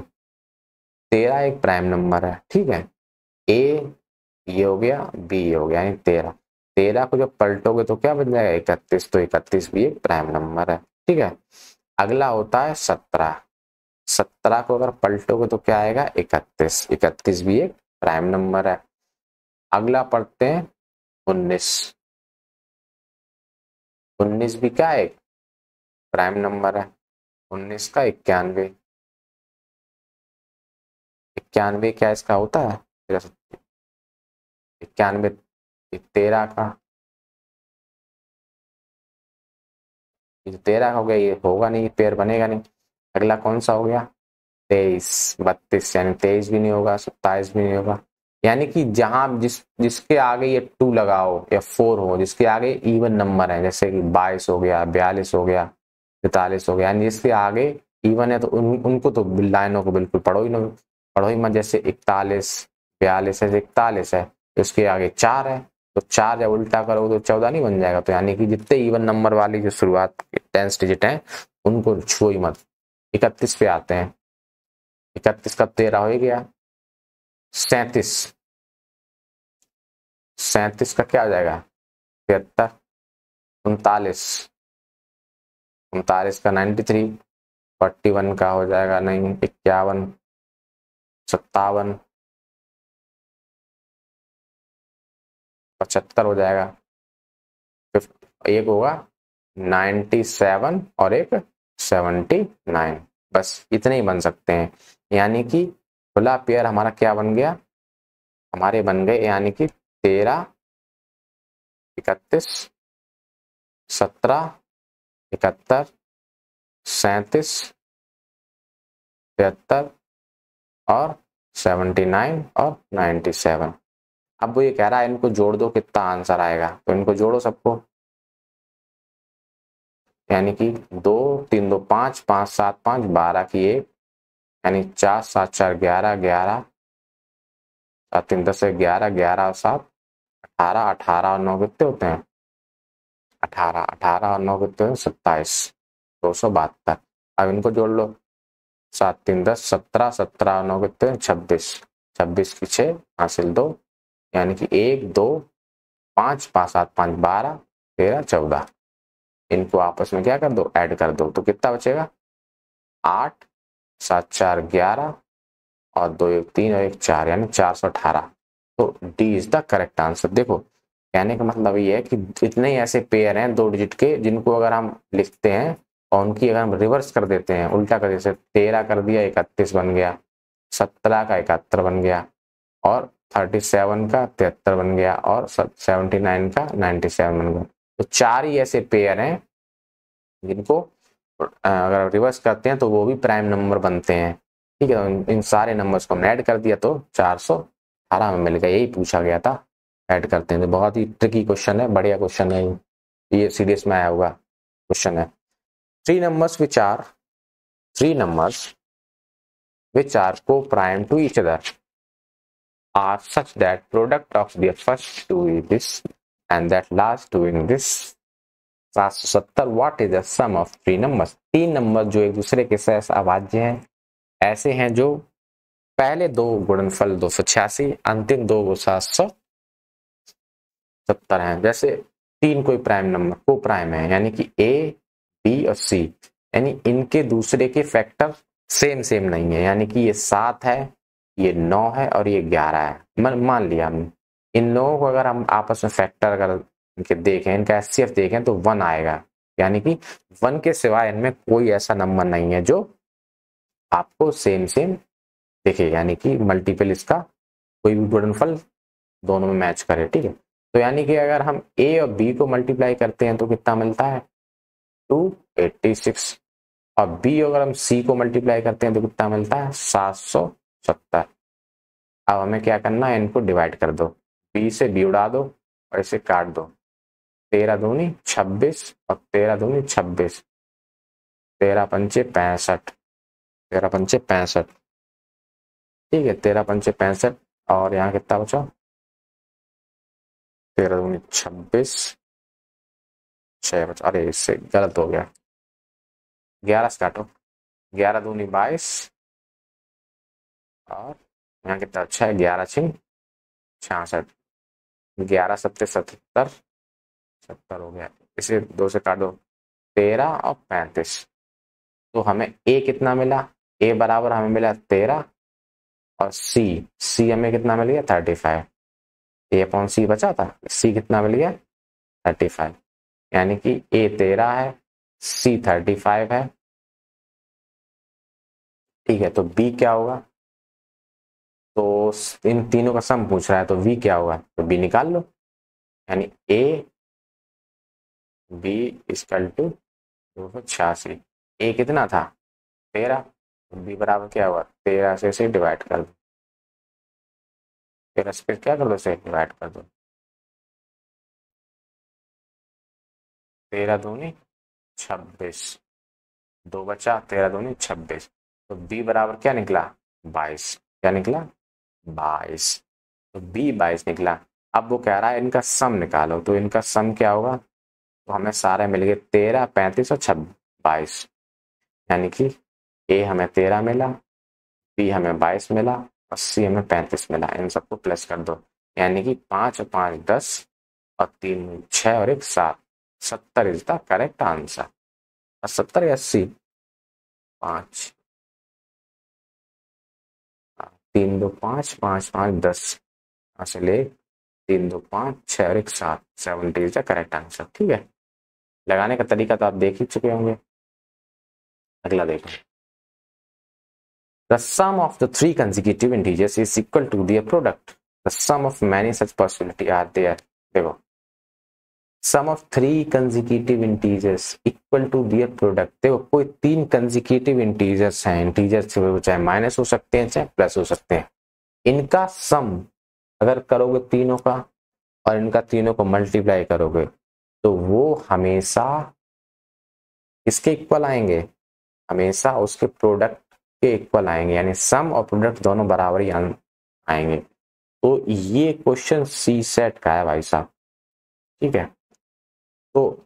13 एक प्राइम नंबर है, ठीक है, ए ये हो गया बी ये हो गया, यानी 13। 13 को जब पलटोगे तो क्या बन जाएगा 31, तो 31 भी एक प्राइम नंबर है। ठीक है, अगला होता है 17। 17 को अगर पलटोगे तो क्या आएगा 31, 31 भी एक प्राइम नंबर है। अगला पढ़ते हैं 19। 19 भी क्या है प्राइम नंबर है। 19 का 91, 91 क्या इसका होता है 91, 13 का, ये 13 का हो गया, ये होगा नहीं, पेयर बनेगा नहीं। अगला कौन सा हो गया 23, 32, यानी 23 भी नहीं होगा, 27 भी नहीं होगा। यानी कि जहां जिसके आगे ये 2 लगाओ या 4 हो, जिसके आगे इवन नंबर है, जैसे कि 22 हो गया, 42 हो गया, 43 हो गया, यानी जिसके आगे इवन है तो उनको तो लाइनों को बिल्कुल पढ़ो ही मत। जैसे 41 42 है, 41 है, उसके आगे 4 है, तो 4 जब उल्टा करो तो 14 नहीं बन जाएगा। तो यानी कि जितने इवन नंबर वाली जो शुरुआत 10 डिजिट है उनको छुओ ही मत। 31 पे आते हैं, 31 का 13 हो गया, 37, 37 का क्या आ जाएगा 73, 39, 39 का 93, 41 का हो जाएगा नहीं 51, 57, 75 हो जाएगा, एक होगा 97 और एक 79। बस इतने ही बन सकते हैं। यानी कि खुला पेयर हमारा क्या बन गया, हमारे बन गए यानी कि 13, 31, 17, 71, 37, 73 और 79 और 97। अब वो ये कह रहा है इनको जोड़ दो कितना आंसर आएगा, तो इनको जोड़ो सबको। यानी कि 2 3 2 5, 5 7 5, 12 की 1, यानी 4 7 4 11, 11 7 3 10 11, 11 और 7 18, 18 और 9 कितने होते हैं 18, 18 और 9 कितने होते हैं 27, 272। अब इनको जोड़ लो, 7 3 10 17, 17 और 9 कितने हैं 26, 26 की 6 हासिल 2, यानी कि 1 2 5 5 7 5 12 13 14। इनको आपस में क्या कर दो, ऐड कर दो, तो कितना बचेगा 8 7 4 11 और 2 1 3 और 1 4, यानी 418। तो D is the correct answer. देखो कहने का मतलब ये है कि इतने ही ऐसे पेयर हैं 2 डिजिट के जिनको अगर हम लिखते हैं और उनकी अगर हम रिवर्स कर देते हैं, उल्टा कर, जैसे 13 कर दिया 31 बन गया, 17 का 71 बन गया और 37 का 73 बन गया और 79 का 97 बन गया। तो 4 ही ऐसे पेयर हैं जिनको अगर रिवर्स करते हैं तो वो भी प्राइम नंबर बनते हैं। ठीक है, इन सारे नंबर्स को हमने ऐड कर दिया तो 418 में मिल गया, यही पूछा गया था। ऐड करते हैं तो बहुत ही ट्रिकी क्वेश्चन है, बढ़िया क्वेश्चन है, ये सीडीएस में आया हुआ क्वेश्चन है। Three numbers which are co-prime to each other are such that product of their first two is this and that last two in this 770। What is the sum of three numbers, तीन number जो एक दूसरे के साथ अभाज्य हैं, ऐसे हैं जो पहले दो गुणनफल 286, अंतिम दो 770 हैं। जैसे तीन कोई प्राइम नंबर को प्राइम है, यानी कि ए बी और सी, यानी इनके दूसरे के फैक्टर सेम सेम नहीं है, यानी कि ये 7 है, ये 9 है और ये 11 है। मान लिया हमने इन लोगों को अगर हम आपस में फैक्टर अगर इनके देखें, इनका एचसीएफ देखें तो 1 आएगा, यानी कि 1 के सिवाय इनमें कोई ऐसा नंबर नहीं है जो आपको सेम सेम दिखे, यानी कि मल्टीपल इसका कोई भी गुणनफल दोनों में मैच करे। ठीक है, तो यानी कि अगर हम ए और बी को मल्टीप्लाई करते हैं तो कितना मिलता है 286, और बी अगर हम सी को मल्टीप्लाई करते हैं तो कितना मिलता है 770। अब हमें क्या करना है, इनको डिवाइड कर दो, बी से बी उड़ा दो और इसे काट दो, 13 दूनी 26 और 13 दूनी 26, 13 पंचे 65, 13 पंचे 65। ठीक है, 13 पंचे 65 और यहाँ कितना बचा 13 दूनी 26, 6 बचा, अरे इससे गलत हो गया, 11 से काटो, 11 दूनी 22 और यहाँ कितना अच्छा है 11 छिंग 66, 11 सत्ते 77, 70 हो गया, इसे 2 से काटो 13 और 35। तो हमें ए कितना मिला, ए बराबर हमें मिला 13 और सी हमें कितना मिल गया 35, ए अपॉन सी बचा था, सी कितना मिल गया 35, यानी कि ए 13 है, सी 35 है। ठीक है, तो बी क्या होगा, तो इन तीनों का सम पूछ रहा है तो बी क्या होगा, तो बी निकाल लो, यानी ए बी इक्वल टू 286। ए कितना था 13, तो बी बराबर क्या हुआ 13 से इसे डिवाइड कर दो, 13 से क्या कर दो इसे डिवाइड कर दो, 13 दूनी 26, 2 बचा, 13 दूनी 26, तो बी बराबर क्या निकला 22, क्या निकला 22, तो बी 22 निकला। अब वो कह रहा है इनका सम निकालो, तो इनका सम क्या होगा, तो हमें सारे मिल गए 13 35 और 22, यानी कि ए हमें 13 मिला, बी हमें 22 मिला और सी हमें 35 मिला। इन सबको प्लस कर दो, यानी कि 5 और 5 10 और 3 6 और 1 7, 70 इज द करेक्ट आंसर। 70 या 80? 5, 3 2 5, 5 5 10, यहाँ से ले 3 2 5 6 और 1 7, 70 इज द करेक्ट आंसर। ठीक है, लगाने का तरीका तो आप देख ही चुके होंगे। अगला देखो, the sum of the three consecutive integers is equal to their product. The sum of many such possibilities are there. देखो, sum of three consecutive integers equal to their product. देखो, कोई 3 consecutive integers हैं, integers चाहे minus हो सकते हैं चाहे plus हो सकते हैं, इनका सम अगर करोगे तीनों का और इनका तीनों को मल्टीप्लाई करोगे तो वो हमेशा किसके इक्वल आएंगे? हमेशा उसके प्रोडक्ट के इक्वल आएंगे, यानी सम और प्रोडक्ट दोनों बराबर ही आएंगे। तो ये क्वेश्चन सी सेट का है भाई साहब। ठीक है, तो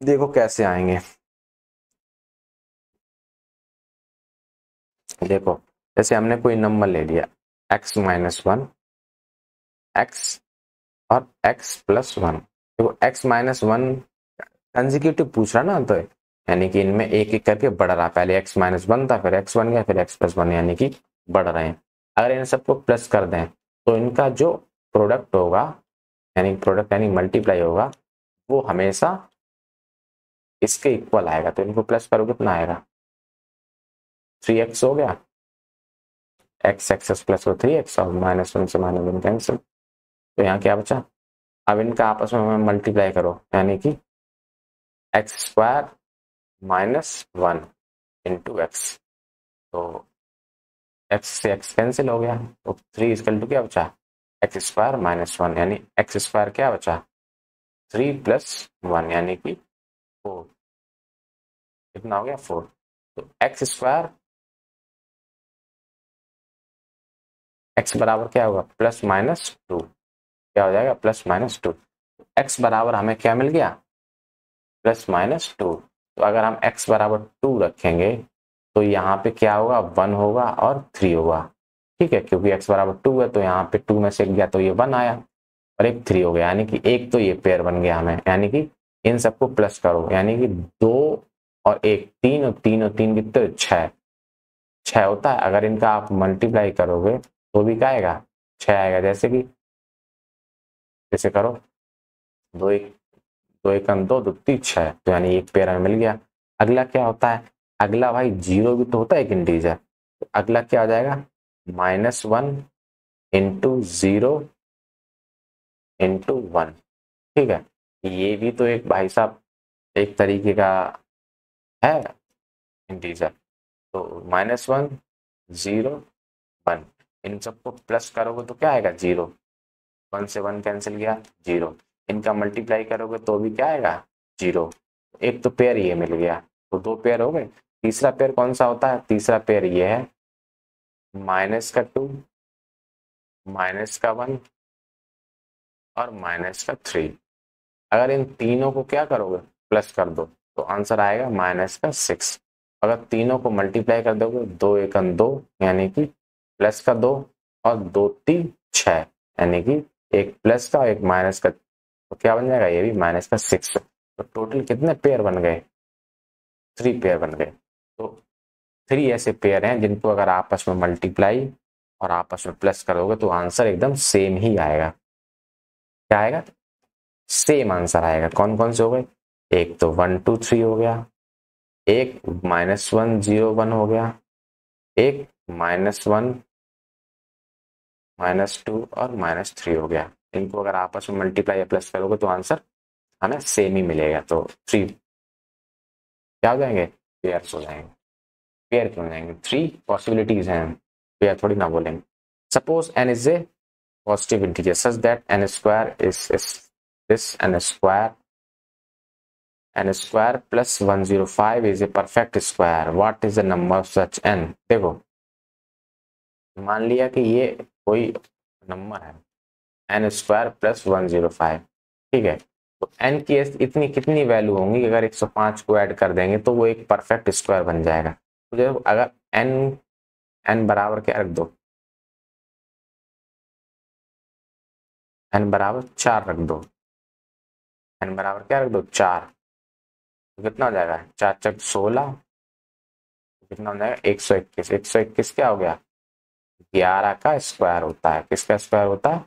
देखो कैसे आएंगे। देखो, जैसे हमने कोई नंबर ले लिया x माइनस 1, एक्स और x प्लस 1। देखो x माइनस 1 कंसेक्यूटिव पूछ रहा ना, तो यानी कि इनमें एक एक करके बढ़ रहा, पहले x माइनस 1 था, फिर x बन गया, फिर x प्लस 1, यानी कि बढ़ रहे हैं। अगर इन सबको प्लस कर दें तो इनका जो प्रोडक्ट होगा, यानी मल्टीप्लाई होगा, वो हमेशा इसके इक्वल आएगा। तो इनको प्लस करो कितना आएगा? 3x हो गया, x एक्स प्लस 3x और माइनस 1 से माइनस 1 कैंसिल। तो यहाँ क्या बचा? अब इनका आपस में मल्टीप्लाई करो, यानी कि x square minus 1 into x. तो एक्स से एक्स कैंसिल हो गया, तो 3 इक्वल टू क्या बचा? एक्स स्क्वायर माइनस 1, यानी एक्स स्क्वायर क्या बचा? 3 प्लस 1, यानी कि 4। कितना हो गया? 4। तो एक्स स्क्वायर एक्स बराबर क्या होगा? Plus minus 2। क्या हो जाएगा? Plus minus 2। एक्स बराबर हमें क्या मिल गया? Plus minus 2। तो अगर हम एक्स बराबर 2 रखेंगे तो यहाँ पे क्या होगा? 1 होगा और 3 होगा। ठीक है, क्योंकि x बराबर 2 है तो यहाँ पे 2 में से एक गया तो ये 1 आया और एक 3 हो गया, यानी कि एक तो ये पेयर बन गया हमें। यानी कि इन सबको प्लस करो, यानी कि 2 और 1 3 और 3 और 3 कितने? 6। 6 होता है। अगर इनका आप मल्टीप्लाई करोगे तो भी क्या आएगा? 6 आएगा। जैसे करो, 2 1 2 1 2 2 3 6, तो यानी एक पेयर हमें मिल गया। अगला क्या होता है? अगला भाई जीरो भी तो होता है एक इंटीजर। तो अगला क्या हो जाएगा? -1 इंटू 0 इंटू 1। ठीक है, ये भी तो एक भाई साहब एक तरीके का है इंटीजर। तो -1 0 1, इन सबको प्लस करोगे तो क्या आएगा? 0। 1 से 1 कैंसिल गया, 0। इनका मल्टीप्लाई करोगे तो भी क्या आएगा? 0। एक तो पेयर ये मिल गया, तो 2 पेयर हो गए। तीसरा पेयर कौन सा होता है? तीसरा पेयर ये है, -2 -1 और -3। अगर इन तीनों को क्या करोगे? प्लस कर दो तो आंसर आएगा -6। अगर तीनों को मल्टीप्लाई कर दोगे, 2 1 2, यानी कि +2 और 2 3 6, यानी कि एक प्लस का और एक माइनस का, तो क्या बन जाएगा? ये भी -6। तो टोटल कितने पेयर बन गए? 3 पेयर बन गए। तो 3 ऐसे पेयर हैं जिनको अगर आपस में मल्टीप्लाई और आपस में प्लस करोगे तो आंसर एकदम सेम ही आएगा। क्या आएगा? सेम आंसर आएगा। कौन कौन से हो गए? एक तो 1 2 3 हो गया, एक -1 0 1 हो गया, एक -1 -2 और -3 हो गया। इनको अगर आपस में मल्टीप्लाई या प्लस करोगे तो आंसर हमें सेम ही मिलेगा। तो 3 क्या हो जाएंगे? पेयर्स हो जाएंगे। पेयर क्यों हो जाएंगे? 3 पॉसिबिलिटीज हैं, पेयर थोड़ी ना बोलेंगे। Suppose n is a positive integer such that n square is this n square plus 105 is a perfect square. What is the number of such n? देखो, मान लिया कि ये कोई नंबर है n स्क्वायर प्लस 105। ठीक है, तो n की इतनी कितनी वैल्यू होंगी कि अगर 105 को ऐड कर देंगे तो वो एक परफेक्ट स्क्वायर बन जाएगा। तो देखो, अगर n बराबर क्या रख दो? n बराबर 4 रख दो, n बराबर क्या रख दो 4, तो कितना हो जाएगा 4 चक 16, तो कितना हो जाएगा 121। 121 क्या हो गया 11 का स्क्वायर होता है। किसका स्क्वायर होता है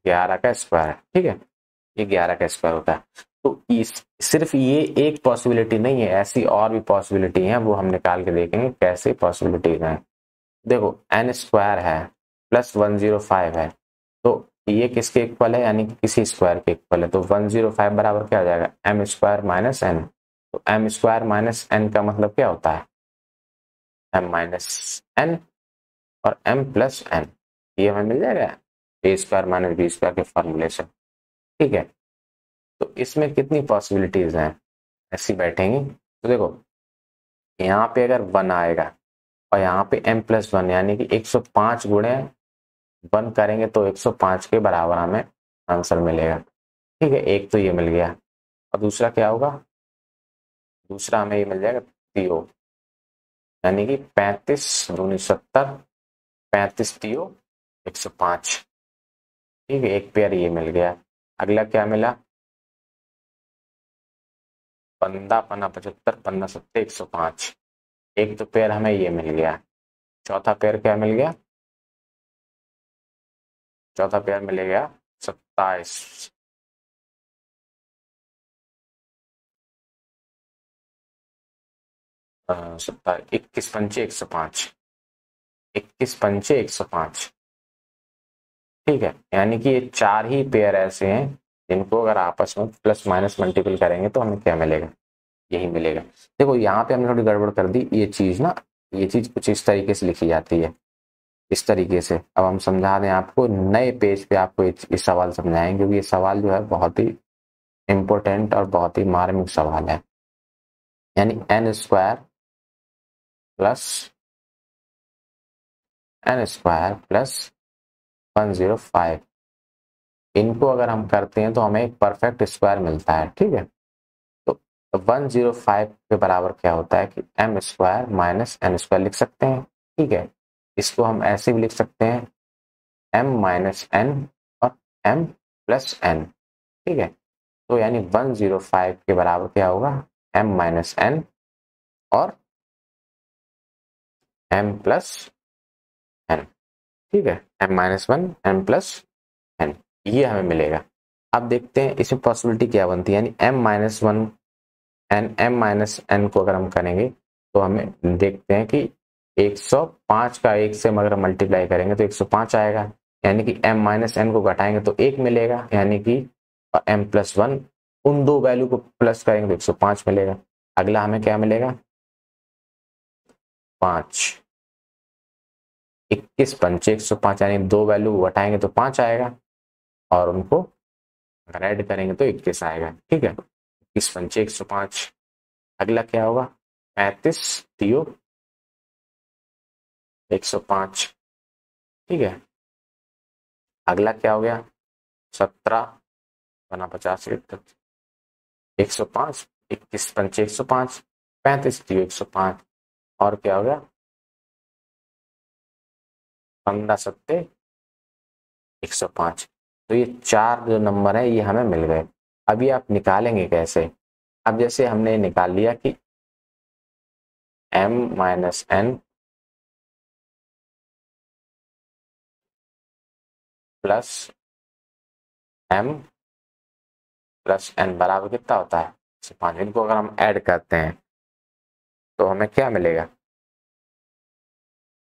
11 का स्क्वायर, ठीक है, ये 11 का स्क्वायर होता है। तो इस सिर्फ ये एक पॉसिबिलिटी नहीं है, ऐसी और भी पॉसिबिलिटी है, वो हम निकाल के देखेंगे कैसे पॉसिबिलिटीज हैं। देखो एन स्क्वायर है प्लस 105 है, तो ये किसके इक्वल है यानी कि किसी स्क्वायर के इक्वल है। तो 105 बराबर क्या हो जाएगा एम स्क्वायर माइनस एन। तो एम स्क्वायर माइनस एन का मतलब क्या होता है एम माइनस एन और एम प्लस एन, ये हमें मिल जाएगा ए स्क्वायर माइनस बी स्क्वायर के फॉर्मूले से, ठीक है। तो इसमें कितनी पॉसिबिलिटीज हैं ऐसी बैठेंगी। तो देखो यहाँ पे अगर 1 आएगा और यहाँ पे m प्लस 1 यानी कि 105 गुणे 1 करेंगे तो 105 के बराबर हमें आंसर मिलेगा, ठीक है। एक तो ये मिल गया और दूसरा क्या होगा, दूसरा हमें ये मिल जाएगा 3 यानी कि 35 दूनी 70, 35 तियो 105, ठीक है। एक पेयर ये मिल गया। अगला क्या मिला 15 पन्ना 75 पन्ना 70 105, एक तो पेयर हमें ये मिल गया। चौथा पेयर क्या मिल गया, चौथा पेयर मिलेगा 27, 21 पंचे 105, 21 पंचे 105, ठीक है। यानी कि ये 4 ही पेयर ऐसे हैं जिनको अगर आपस में प्लस माइनस मल्टीपल करेंगे तो हमें क्या मिलेगा, यही मिलेगा। देखो यहाँ पे हमने थोड़ी गड़बड़ कर दी, ये चीज ना, ये चीज कुछ इस तरीके से लिखी जाती है, इस तरीके से। अब हम समझा दें आपको, नए पेज पे आपको ये सवाल समझाएंगे, क्योंकि ये सवाल जो है बहुत ही इंपॉर्टेंट और बहुत ही मार्मिक सवाल है। यानी एन स्क्वायर प्लस 105, इनको अगर हम करते हैं तो हमें एक परफेक्ट स्क्वायर मिलता है, ठीक है। तो 105 के बराबर क्या होता है कि M square minus N square लिख सकते हैं, ठीक है। इसको हम ऐसे भी लिख सकते हैं एम माइनस एन और एम प्लस एन, ठीक है। तो यानी 105 के बराबर क्या होगा एम माइनस एन और एम प्लस एन, ठीक है। M minus 1 M plus N, ये हमें मिलेगा। अब देखते हैं इसमें पॉसिबिलिटी क्या बनती है, यानी M minus 1 N M minus N को अगर हम करेंगे तो हमें देखते हैं कि 105 का 1 से अगर मल्टीप्लाई करेंगे तो 105 आएगा, यानी कि m माइनस एन को घटाएंगे तो 1 मिलेगा, यानी कि m प्लस 1, उन दो वैल्यू को प्लस करेंगे तो 105 मिलेगा। अगला हमें क्या मिलेगा 5, 21 पंचे 105, यानी दो वैल्यू घटाएंगे तो 5 आएगा और उनको अगर ऐड करेंगे तो 21 आएगा, ठीक है। 21 पंचे 105। अगला क्या होगा 35 तियो 105, ठीक है। अगला क्या हो गया 17 बना 50 105, 21 पंचे 105, 35 तियो 105 और क्या हो गया 15 सत्ते 105। तो ये 4 जो नंबर है ये हमें मिल गए। अभी आप निकालेंगे कैसे, अब जैसे हमने निकाल लिया कि m minus N plus m plus n बराबर कितना होता है 105, इनको अगर हम ऐड करते हैं तो हमें क्या मिलेगा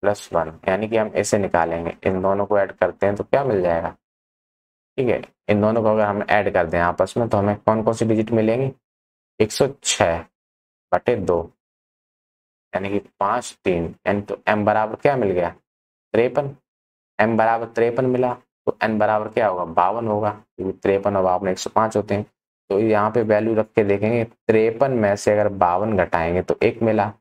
+1, यानी कि हम ऐसे निकालेंगे, इन दोनों को ऐड करते हैं तो क्या मिल जाएगा, ठीक है। इन दोनों को अगर हम ऐड कर दें आपस में तो हमें कौन कौन सी डिजिट मिलेंगी 106/2, यानी कि 5 3, यानी तो m बराबर क्या मिल गया 53, m बराबर 53 मिला तो n बराबर क्या होगा 52 होगा, क्योंकि 53 और 52 105 होते हैं। तो यहाँ पे वैल्यू रख के देखेंगे 53 में से अगर 52 घटाएंगे तो 1 मिला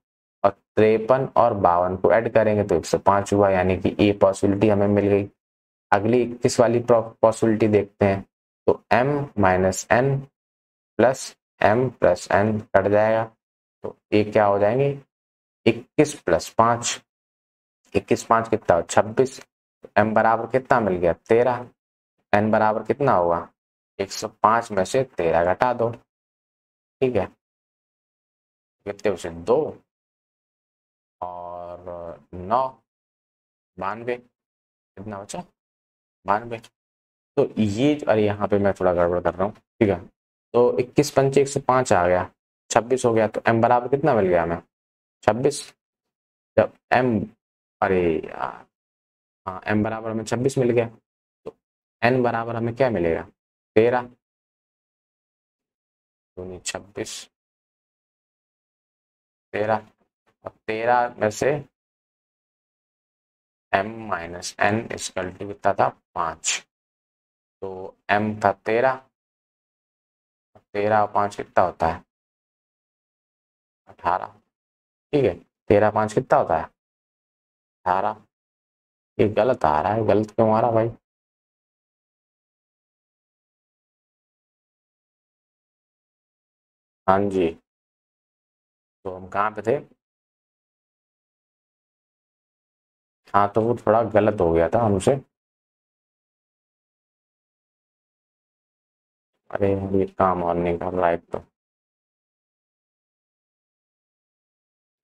और 53 और 52 को ऐड करेंगे तो 105 हुआ, यानी कि ये पॉसिबिलिटी हमें मिल गई। अगली 21 वाली पॉसिबिलिटी देखते हैं, तो m minus N plus m plus N cut जाएगा तो ये क्या हो जाएंगे 21 प्लस 5, 21 5 कितना 26, m बराबर कितना मिल गया 13, n बराबर कितना होगा 105 में से 13 घटा दो, ठीक है, कितने बचे 2 और 9, 92, कितना बचा 92। तो ये अरे यहाँ पे मैं थोड़ा गड़बड़ कर रहा हूँ, ठीक है। तो 21 पंचे 105 आ गया, 26 हो गया, तो m बराबर कितना मिल गया हमें 26। जब m, अरे यार, हाँ m बराबर हमें 26 मिल गया, तो n बराबर हमें क्या मिलेगा 13, दूनी 26, 13, और 13 में से m minus n equal to कितना था 5, तो m था 13, 13 और 5 कितना होता है 18, ठीक है। 13 5 कितना होता है 18। ये गलत आ रहा है, गलत क्यों आ रहा भाई। हाँ जी, तो हम कहाँ पे थे। हाँ तो वो थोड़ा गलत हो गया था हमसे। अरे ये काम और नहीं कर रहा है एक तो।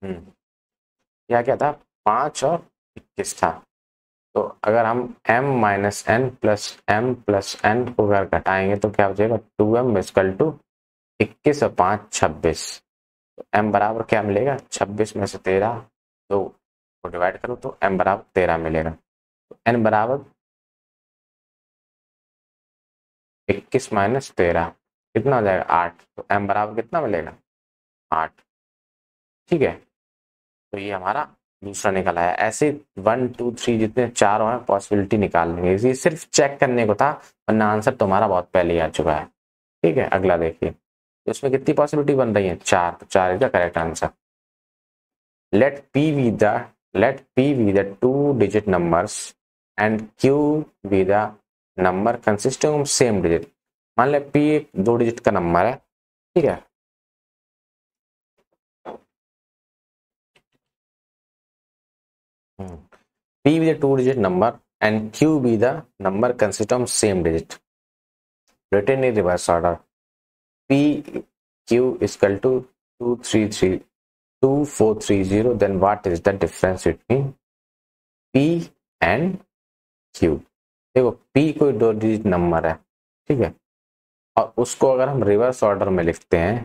क्या क्या था 5 और 21 था। तो अगर हम m minus N plus M plus N को अगर घटाएंगे तो क्या हो जाएगा 2m इक्वल टू 21 और 5 26। तो m बराबर क्या मिलेगा 26 में से 13 तो को डिवाइड करो तो m बराबर 13 मिलेगा। तो n बराबर 21 माइनस 13 कितना हो जाएगा 8, तो m बराबर कितना मिलेगा 8, ठीक है। तो ये हमारा दूसरा निकल आया। ऐसे 1 2 3 जितने चारों हैं पॉसिबिलिटी निकाल लेंगे, ये सिर्फ चेक करने को था, वरना आंसर तुम्हारा बहुत पहले ही आ चुका है, ठीक है। अगला देखिए, तो इसमें कितनी पॉसिबिलिटी बन रही है 4, तो 4 is the correct answer. Let p be the let p be the two digit numbers and q be the number consisting of same digit। मान ले p एक 2 डिजिट का नंबर है, ठीक है। p be the 2 digit number and q be the number consisting of same digit written in reverse order। p q is equal to 233 2430, then what is the difference between p and q। देखो p कोई 2 digit number है, ठीक है, और उसको अगर हम reverse order में लिखते हैं,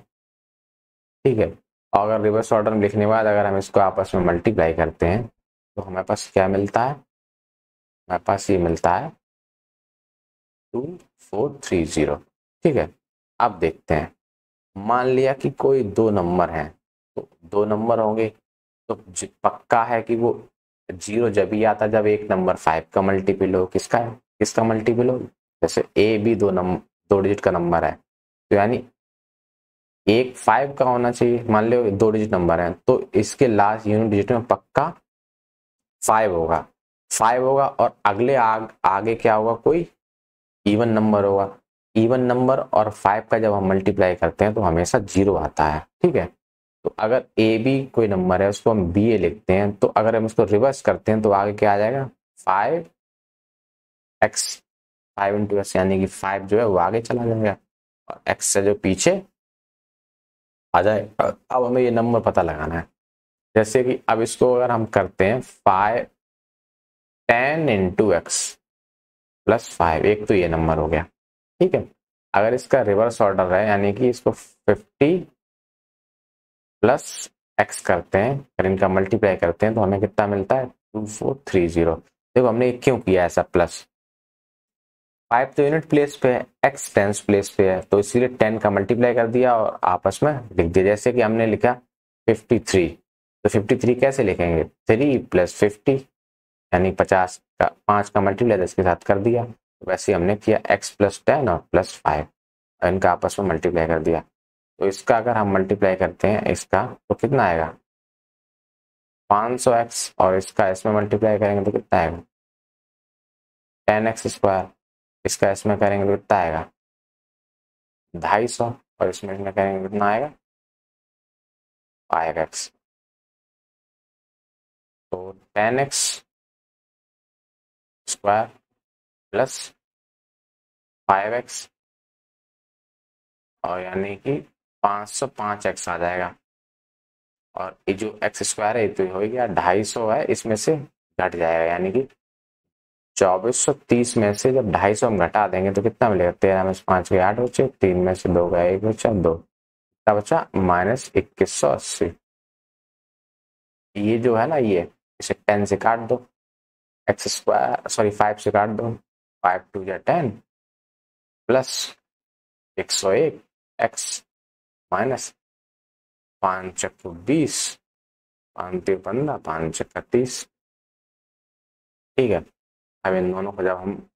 ठीक है, और अगर रिवर्स ऑर्डर में लिखने के बाद अगर हम इसको आपस में मल्टीप्लाई करते हैं तो हमारे पास क्या मिलता है, हमारे पास ये मिलता है 2430, ठीक है। अब देखते हैं, मान लिया कि कोई दो नंबर हैं, तो दो नंबर होंगे तो पक्का है कि वो जीरो जब ही आता जब एक नंबर 5 का मल्टीपल हो। किसका है, किसका मल्टीपल हो, जैसे ए भी दो डिजिट का नंबर है, तो यानी एक 5 का होना चाहिए। मान लो 2 डिजिट नंबर है तो इसके लास्ट यूनिट डिजिट में पक्का 5 होगा, 5 होगा, और अगले आगे क्या होगा कोई इवन नंबर होगा। इवन नंबर और 5 का जब हम मल्टीप्लाई करते हैं तो हमेशा जीरो आता है, ठीक है। तो अगर ए बी कोई नंबर है उसको हम बी ए लिखते हैं, तो अगर हम इसको रिवर्स करते हैं तो आगे क्या आ जाएगा 5x, 5 इंटू एक्स, यानी कि 5 जो है वो आगे चला जाएगा और x से जो पीछे आ जाए। अब हमें ये नंबर पता लगाना है, जैसे कि अब इसको अगर हम करते हैं 10 इंटू एक्स प्लस 5, एक तो ये नंबर हो गया, ठीक है। अगर इसका रिवर्स ऑर्डर है यानी कि इसको 50 प्लस एक्स करते हैं, फिर इनका मल्टीप्लाई करते हैं तो हमें कितना मिलता है 2430। देखो हमने क्यों किया ऐसा प्लस, 5 तो यूनिट प्लेस पे है, एक्स टेंस प्लेस पे है, तो इसीलिए 10 का मल्टीप्लाई कर दिया और आपस में लिख दिया। जैसे कि हमने लिखा 53, तो 53 कैसे लिखेंगे 3 प्लस 50, यानी 50 का 5 का मल्टीप्लाई 10 के साथ कर दिया। तो वैसे हमने किया x प्लस 10 और प्लस 5, इनका आपस में मल्टीप्लाई कर दिया। तो इसका अगर हम मल्टीप्लाई करते हैं इसका तो कितना आएगा 500x, और इसका इसमें मल्टीप्लाई करेंगे तो कितना आएगा 10x स्क्वायर, इसका इसमें करेंगे तो कितना आएगा 250, और इसमें करेंगे तो कितना आएगा 5x। तो 10x स्क्वायर प्लस 5x और यानी कि 505x आ जाएगा। और ये जो एक्स स्क्वायर है तो हो गया 250 है, इसमें से घट जाएगा, यानी कि 2430 में से जब 250 हम घटा देंगे तो कितना मिलेगा? 13 में से 5 गए 8 बचे, 3 में से 2 गए 1 बचा, 2 कितना बचा? -2180। ये जो है ना, ये इसे 10 से काट दो, एक्स स्क्वायर सॉरी 5 से काट दो, 5 2 या 10 प्लस 101 एक्स माइनस 5 चक्कू 20, 5 3 15, 5 चक्का 30। ठीक है, अब इन दोनों को जब हम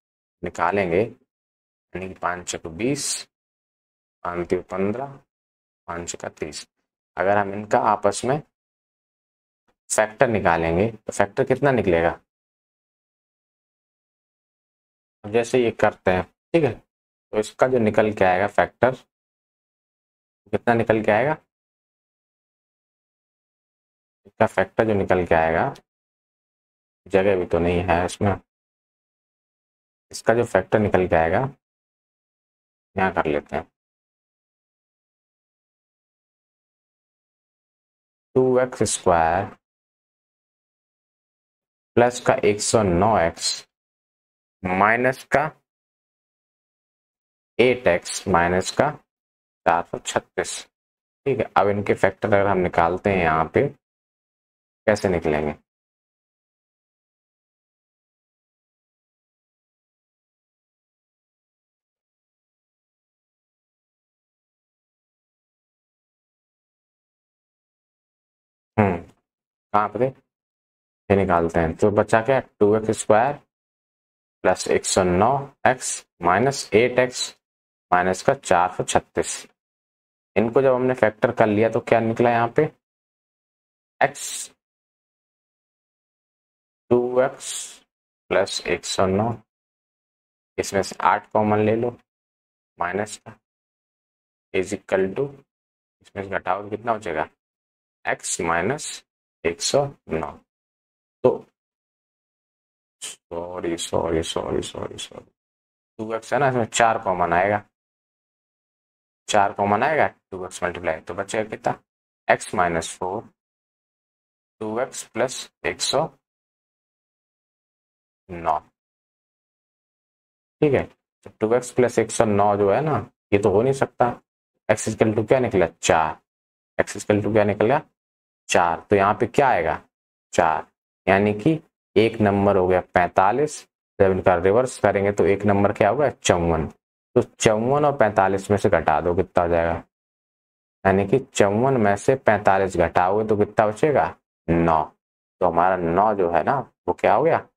निकालेंगे, यानी कि 5 चक्कू 20, 5 3 15, 5 चक्का 30, अगर हम इनका आपस में फैक्टर निकालेंगे तो फैक्टर कितना निकलेगा? जैसे ये करते हैं, ठीक है, तो इसका जो निकल के आएगा फैक्टर, कितना निकल के आएगा? इसका फैक्टर जो निकल के आएगा, जगह भी तो नहीं है इसमें, इसका जो फैक्टर निकल के आएगा, यहाँ कर लेते हैं, 2x² प्लस का 109x माइनस का 8x माइनस का 436। ठीक है, अब इनके फैक्टर अगर हम निकालते हैं यहाँ पे, कैसे निकलेंगे? कहाँ पे थे? ये निकालते हैं तो बचा क्या? 2x² plus 109x minus 8x minus का 436। इनको जब हमने फैक्टर कर लिया तो क्या निकला यहाँ पे? x 2x प्लस 109, इसमें से 8 कॉमन ले लो, माइनस का इज इक्वल टू, इसमें से घटाओ तो कितना बचेगा? x minus 109। तो sorry sorry sorry sorry sorry 2x है ना, इसमें 4 कॉमन आएगा, 4 कॉमन आएगा, 2x मल्टीप्लाई तो बचेगा कितना? x minus 4, 2x plus 109। ठीक है, तो 2x प्लस 109 जो है ना, ये तो हो नहीं सकता। x इक्वल टू क्या निकला? 4। x इक्वल टू क्या निकला? 4। तो यहाँ पे क्या आएगा? 4, यानी कि एक नंबर हो गया 45। जब इनका रिवर्स करेंगे तो एक नंबर क्या होगा? 54। तो 54 और 45 में से घटा दो, कितना हो जाएगा? यानी कि 54 में से 45 घटाओगे तो कितना बचेगा? 9। तो हमारा 9 जो है ना, वो क्या हो गया?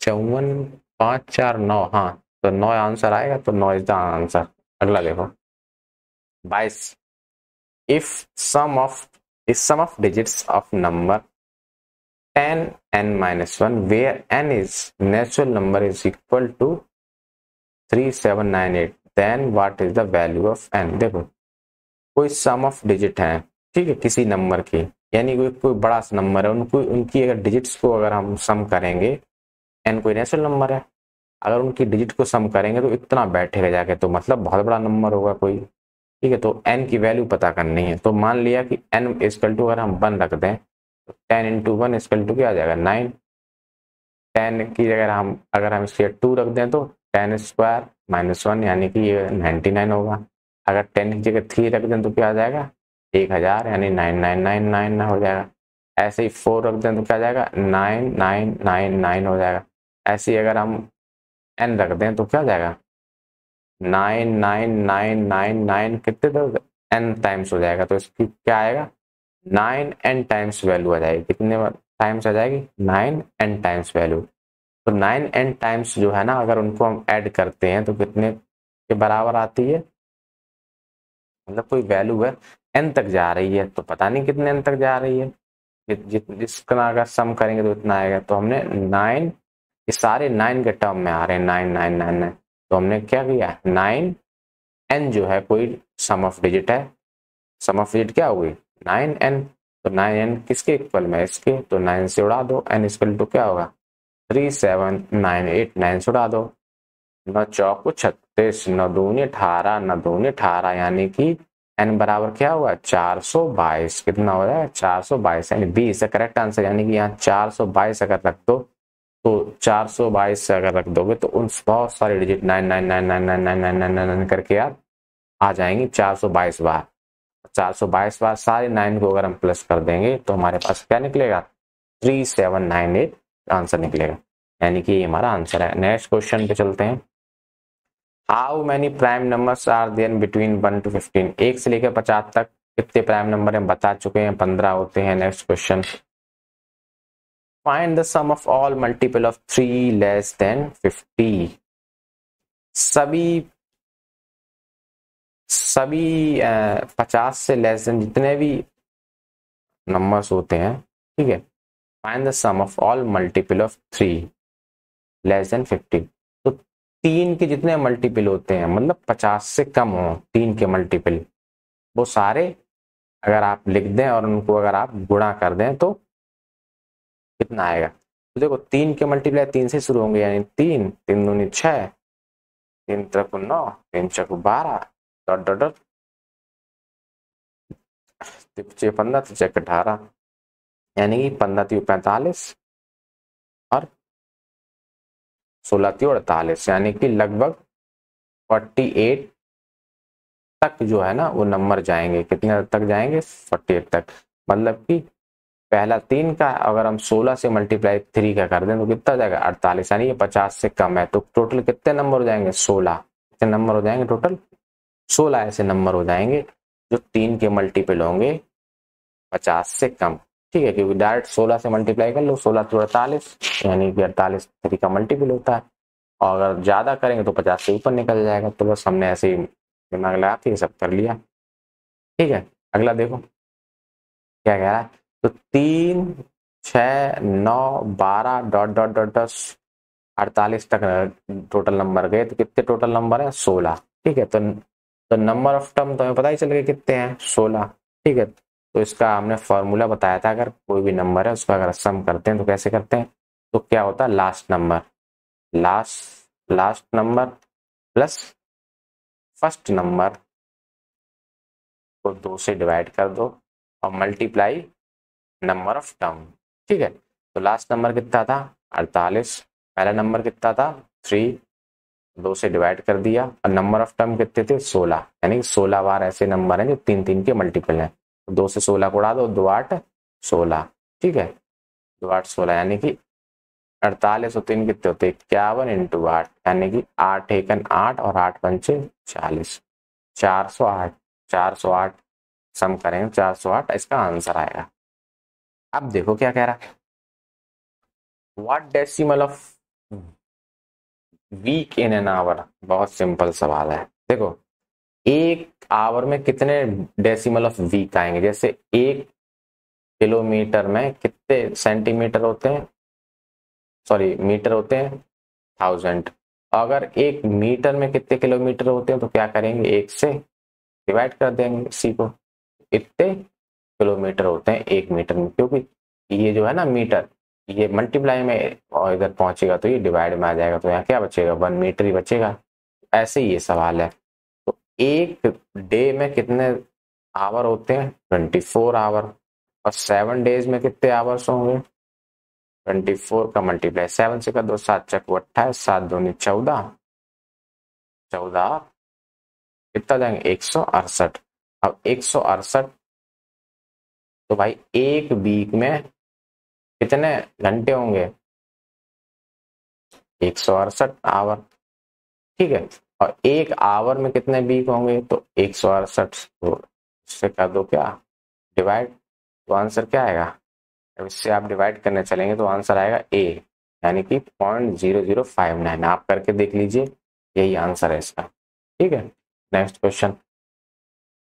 54 5 4 9, हाँ, तो 9 आंसर आएगा, तो 9 इज द आंसर। अगला देखो 22। If sum of digits of number 10 n minus 1 where n is natural number is equal to 3798, then what is the value of n? देखो, कोई सम ऑफ डिजिट है, ठीक है, किसी नंबर की, यानी कोई बड़ा नंबर है, उनको उनकी अगर डिजिट्स को अगर हम सम करेंगे, एन कोई नेचुरल नंबर है, अगर उनकी डिजिट को सम करेंगे तो इतना बैठेगा जाके, तो मतलब बहुत बड़ा नंबर होगा कोई। ठीक है, तो एन की वैल्यू पता करनी है, तो मान लिया कि एन इक्वल टू अगर हम 1 रख दें तो 10 इंटू 1 इक्वल टू क्या आ जाएगा? 9। 10 की जगह हम अगर हम इसके 2 रख दें तो 10 स्क्वायर माइनस 1, यानी कि ये 99 होगा। अगर 10 की जगह 3 रख दें तो क्या आ जाएगा? 1000, यानी 9999 हो जाएगा। ऐसे ही 4 रख दें तो क्या आ जाएगा? 9999 हो जाएगा। ऐसे ही अगर हम एन रख दें तो क्या आ जाएगा? 99999 कितने तो एन टाइम्स हो जाएगा, तो इसकी क्या आएगा? 9n टाइम्स वैल्यू आ जाएगी। कितने टाइम्स आ जाएगी? 9n times value. तो 9n टाइम्स जो है ना, अगर उनको हम ऐड करते हैं तो कितने के बराबर आती है? मतलब कोई वैल्यू है n तक जा रही है, तो पता नहीं कितने n तक जा रही है, जिसका अगर सम करेंगे तो इतना आएगा। तो हमने 9, ये सारे 9 के टर्म में आ रहे हैं, 9999, तो हमने क्या किया? 9n जो है कोई सम ऑफ डिजिट है, सम ऑफ डिजिट क्या होगी? 9n। तो 9n किसके इक्वल में? इसके, तो 9 से उड़ा दो, n इक्वल टू क्या होगा? 37989 से उड़ा दो, 9 चौको 36, 9 दूनी 18, 9 दूनी 18, यानी कि n बराबर क्या हुआ 422। कितना हो रहा है 422, यानी बी इज करेक्ट आंसर। यानी कि यहाँ 422 अगर रख दो तो 422 से अगर रख दोगे तो उन बहुत सारे डिजिट 999999999 करके यार आ जाएंगी 422 बार। 422 बार सारे 9 को अगर हम प्लस कर देंगे तो हमारे पास क्या निकलेगा 3798 आंसर निकलेगा। यानी कि ये हमारा आंसर है। नेक्स्ट क्वेश्चन पे चलते हैं। How many prime numbers are there between 1 to 15? 1 से लेकर 50 तक कितने प्राइम नंबर हम बता चुके हैं, 15 होते हैं। Next question, find the sum of all multiple of 3 less than 50। सभी 50 से लेस देन जितने भी नंबर्स होते हैं, ठीक है, find the sum of all multiple of 3 less than 50। तो 3 के जितने मल्टीपल होते हैं, मतलब 50 से कम हो 3 के मल्टीपल, वो सारे अगर आप लिख दें और उनको अगर आप गुणा कर दें तो कितना आएगा। तो देखो 3 के मल्टीप्लाई 3 से शुरू होंगे, यानी 3, 3 दूनी 6, 3 त्रिक 9, 3 चक 12, डॉट डॉट डॉट, 15, 18, यानी कि 15 3 45 और 16 3 48, यानी कि लगभग 48 तक जो है ना वो नंबर जाएंगे। कितने तक जाएंगे 48 तक। मतलब कि पहला 3 का अगर हम 16 से मल्टीप्लाई 3 का कर दें तो कितना जाएगा 48, यानी ये 50 से कम है। तो टोटल कितने नंबर हो जाएंगे 16। कितने नंबर हो जाएंगे टोटल 16 ऐसे नंबर हो जाएंगे जो 3 के मल्टीपल होंगे 50 से कम। ठीक है, क्योंकि डायरेक्ट 16 से मल्टीप्लाई कर लो, 16 तो 48, यानी कि 48 3 का मल्टीपल होता है। और अगर ज्यादा करेंगे तो 50 से ऊपर निकल जाएगा। तो बस हमने ऐसे ही दिमाग लगा के ये सब कर लिया। ठीक है, अगला देखो क्या कह रहा है। तो 3 6 9 12 डॉट डॉट डॉट 48 तक टोटल नंबर गए। तो कितने टोटल नंबर है 16। ठीक है, तो नंबर ऑफ टर्म तो हमें पता ही चल गया कितने हैं 16। ठीक है, तो इसका हमने फॉर्मूला बताया था, अगर कोई भी नंबर है उसका अगर सम करते हैं तो कैसे करते हैं। तो क्या होता है last number plus first number को 2 से डिवाइड कर दो और मल्टीप्लाई नंबर ऑफ टर्म। ठीक है, तो लास्ट नंबर कितना था 48, पहला नंबर कितना था 3, 2 से डिवाइड कर दिया और नंबर ऑफ टर्म कितने थे 16, यानी 16 बार ऐसे नंबर हैं जो 3 3 के मल्टीपल हैं। 2 से 16 को उड़ा दो, 2 8 16। ठीक है, 2 8 16, यानी कि 48 और 3 कितने होते 51 इंटू 8, यानी कि 8 एकन 8 और 8 पंचे 40, 408। 408 सम करें 408, इसका आंसर आएगा। अब देखो क्या कह रहा है, what decimal of week in an hour. बहुत सिंपल सवाल है। देखो एक आवर में कितने डेसिमल ऑफ वीक आएंगे। जैसे 1 किलोमीटर में कितने सेंटीमीटर होते हैं, सॉरी मीटर होते हैं 1000। अगर 1 मीटर में कितने किलोमीटर होते हैं तो क्या करेंगे 1 से डिवाइड कर देंगे इसी को। इतने किलोमीटर होते हैं 1 मीटर में, क्योंकि ये जो है ना मीटर, ये मल्टीप्लाई में और इधर पहुंचेगा तो ये डिवाइड में आ जाएगा, तो यहाँ क्या बचेगा 1 मीटर ही बचेगा। ऐसे ही ये सवाल है। तो एक डे में कितने आवर होते हैं 24 आवर, और 7 डेज में कितने आवर्स होंगे 24 का मल्टीप्लाई 7 से कर दो, 7 चक 28, 7 दूनी 14, 14 कितना जाएंगे 168। अब 168, तो भाई एक वीक में कितने घंटे होंगे 168 आवर। ठीक है, और एक आवर में कितने वीक होंगे तो 168, तो इससे कर दो क्या डिवाइड, तो आंसर क्या आएगा। अब इससे आप डिवाइड करने चलेंगे तो आंसर आएगा ए, यानी कि 0.0059। आप करके देख लीजिए, यही आंसर है इसका। ठीक है, next question,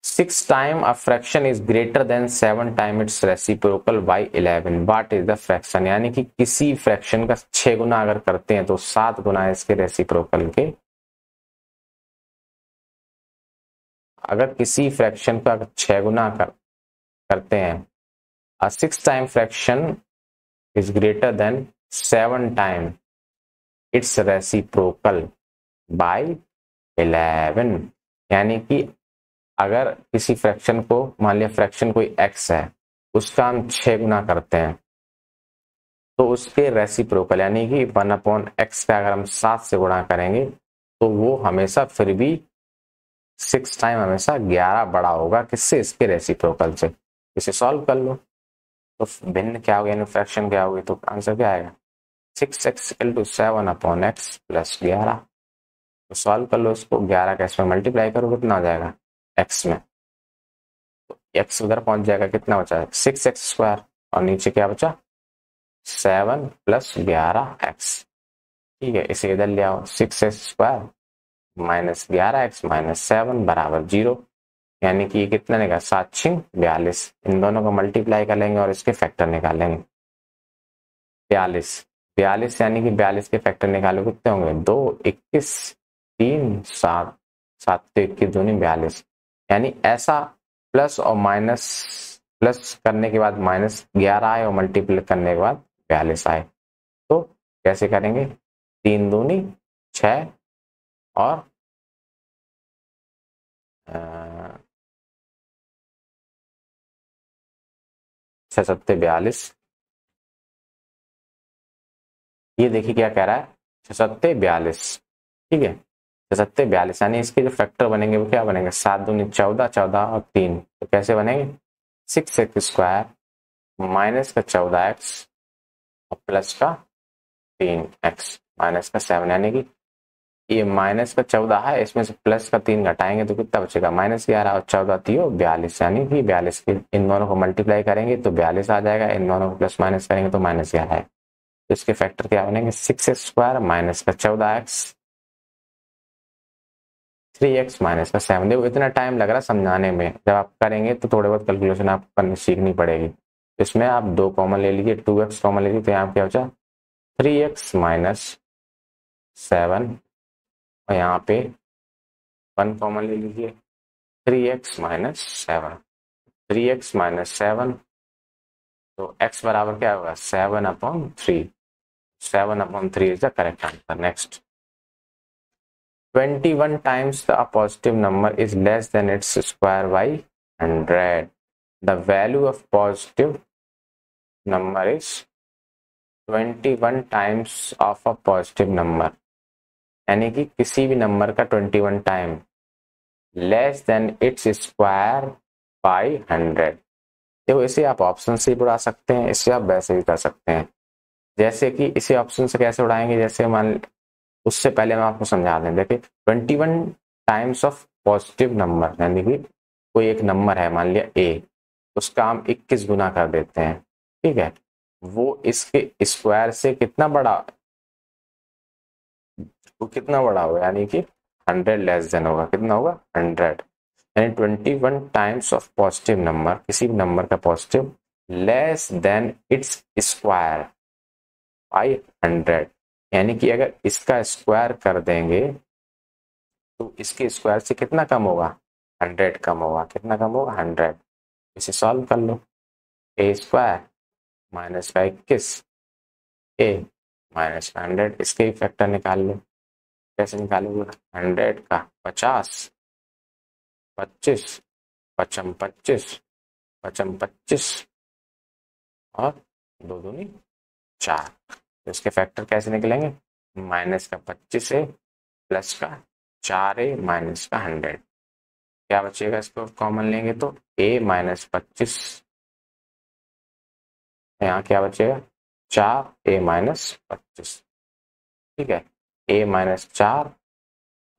6 time a fraction is greater than 7 time its reciprocal by 11, what is the fraction. यानी कि किसी फ्रैक्शन का 6 गुना अगर करते हैं तो 7 गुना इसके रेसिप्रोकल के, अगर किसी फ्रैक्शन का 6 गुना करते हैं, a 6 time fraction is greater than 7 time its reciprocal, by 11, यानी कि अगर किसी फ्रैक्शन को, मान लिया फ्रैक्शन कोई x है, उसका हम 6 गुना करते हैं, तो उसके रेसिप्रोकल यानी कि 1/x का अगर हम 7 से गुणा करेंगे तो वो हमेशा फिर भी 6 टाइम हमेशा 11 बड़ा होगा, किससे? इसके रेसिप्रोकल से। इसे सॉल्व कर लो तो भिन्न क्या होगा, यानी फ्रैक्शन क्या होगी, तो आंसर क्या आएगा? 6x = 7/x + 11। तो सॉल्व कर लो इसको, 11 का इसमें मल्टीप्लाई करो, कितना हो जाएगा? x में, तो x उधर पहुंच जाएगा, कितना बचा? 6x², और नीचे क्या बचा? 7 + 11x। ठीक है, इसे इधर ले आओ, 6x² - 11x - 7 = 0, यानी कि ये कितना निकला? 7 × 42। इन दोनों को मल्टीप्लाई कर लेंगे और इसके फैक्टर निकालेंगे। 42, 42 यानी कि 42 के फैक्टर निकालो, कितने होंगे? 2, 21, 3, 7, 7 तो 21 दूनी 42, यानी ऐसा प्लस और माइनस, प्लस करने के बाद -11 आए और मल्टीप्लाई करने के बाद 42 आए। तो कैसे करेंगे? 3 दूनी 6 और 6 सत्ते 42। ये देखिए क्या कह रहा है, 6 सत्ते 42। ठीक है, 6 सत्ते 42, यानी इसके जो फैक्टर बनेंगे वो क्या बनेंगे? 7 दूनी 14, 14 और 3, तो कैसे बनेंगे? 6x² माइनस का 14x और प्लस का 3x माइनस का 7, यानी कि ये माइनस का 14 है, इसमें से प्लस का 3 घटाएंगे तो कितना बचेगा? -11 और 14 3 42, यानी कि 42 के इन दोनों को मल्टीप्लाई करेंगे तो 42 आ जाएगा, इन दोनों को प्लस माइनस करेंगे तो -11 है। तो इसके फैक्टर क्या बनेंगे? 6x² माइनस का 14x, 3x माइनस का 7। देखो इतना टाइम लग रहा है समझाने में, जब आप करेंगे तो थोड़े बहुत कैलकुलेशन आपको करनी सीखनी पड़ेगी। इसमें आप 2 कॉमन ले लीजिए, 2x कॉमन ले लीजिए, तो यहाँ क्या बचा? 3x - 7, और यहाँ पे 1 कॉमन ले लीजिए, 3x - 7, 3x - 7, तो x बराबर क्या होगा? 7/3, 7/3 is the correct answer. Next, 21 times a positive number is less than its square by 100. The value of positive number is 21 times of a positive number, यानी कि किसी भी नंबर का 21 time less than its square by 100। देखो इसे आप option से भी उड़ा सकते हैं, इसे आप वैसे भी कर सकते हैं। जैसे कि इसे ऑप्शन से कैसे उड़ाएंगे, जैसे मान, उससे पहले मैं आपको समझा दें। देखिए 21 टाइम्स ऑफ पॉजिटिव नंबर, यानी कि कोई एक नंबर है, मान लिया a, उसका हम 21 गुना कर देते हैं। ठीक है, वो इसके स्क्वायर से कितना बड़ा, वो कितना बड़ा होगा, यानी कि 100 लेस देन होगा, कितना होगा? 100, यानी 21 टाइम्स ऑफ पॉजिटिव नंबर, किसी भी नंबर का positive less than its square by 100, यानी कि अगर इसका स्क्वायर कर देंगे तो इसके स्क्वायर से कितना कम होगा? 100 कम होगा। कितना कम होगा? 100। इसे सॉल्व कर लो, a² माइनस का 21, a माइनस का 100, इसके ही फैक्टर निकाल लो। कैसे निकालोगे? 100 का 50, 25, 55, 25, 25 और 2 दूनी 4, तो इसके फैक्टर कैसे निकलेंगे? माइनस का 25a प्लस का 4a माइनस का 100, क्या बचेगा? इसको कॉमन लेंगे तो a - 25, यहाँ क्या बचेगा? 4a - 25। ठीक है, a - 4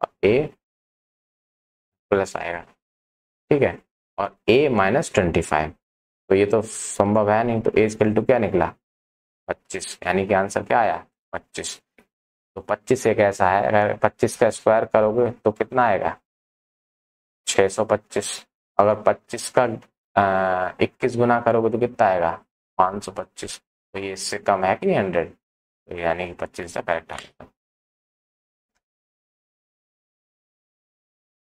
और a प्लस आएगा। ठीक है, और a - 25, तो ये तो संभव है नहीं, तो a = क्या निकला? 25, यानी कि आंसर क्या आया? 25। तो 25 एक ऐसा है, अगर 25 का स्क्वायर करोगे तो कितना आएगा? 625। अगर 25 का 21 गुना करोगे तो कितना आएगा? 525। तो ये इससे कम है कि 100, तो यानी कि 25 का correct answer.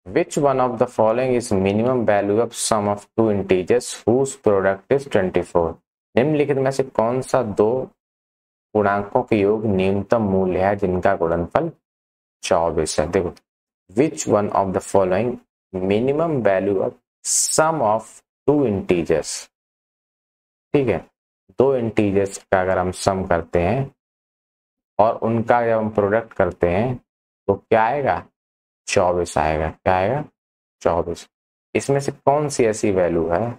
Which one of the following is minimum value of sum of two integers whose product is 24? निम्नलिखित में से कौन सा दो पूर्णांकों के योग न्यूनतम मूल्य है जिनका गुणनफल 24 है। देखो, which one of the following minimum value of sum of two integers. ठीक है, दो इंटीजर्स का अगर हम सम करते हैं और उनका जब हम प्रोडक्ट करते हैं तो क्या आएगा, 24 आएगा। क्या आएगा, 24। इसमें से कौन सी ऐसी वैल्यू है,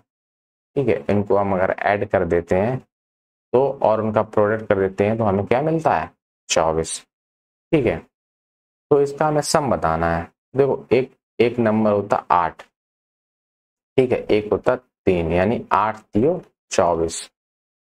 ठीक है, इनको हम अगर ऐड कर देते हैं तो और उनका प्रोडक्ट कर देते हैं तो हमें क्या मिलता है, 24। ठीक है, तो इसका हमें सम बताना है। देखो, एक एक नंबर होता 8, ठीक है, एक होता 3, यानी 8 3 24,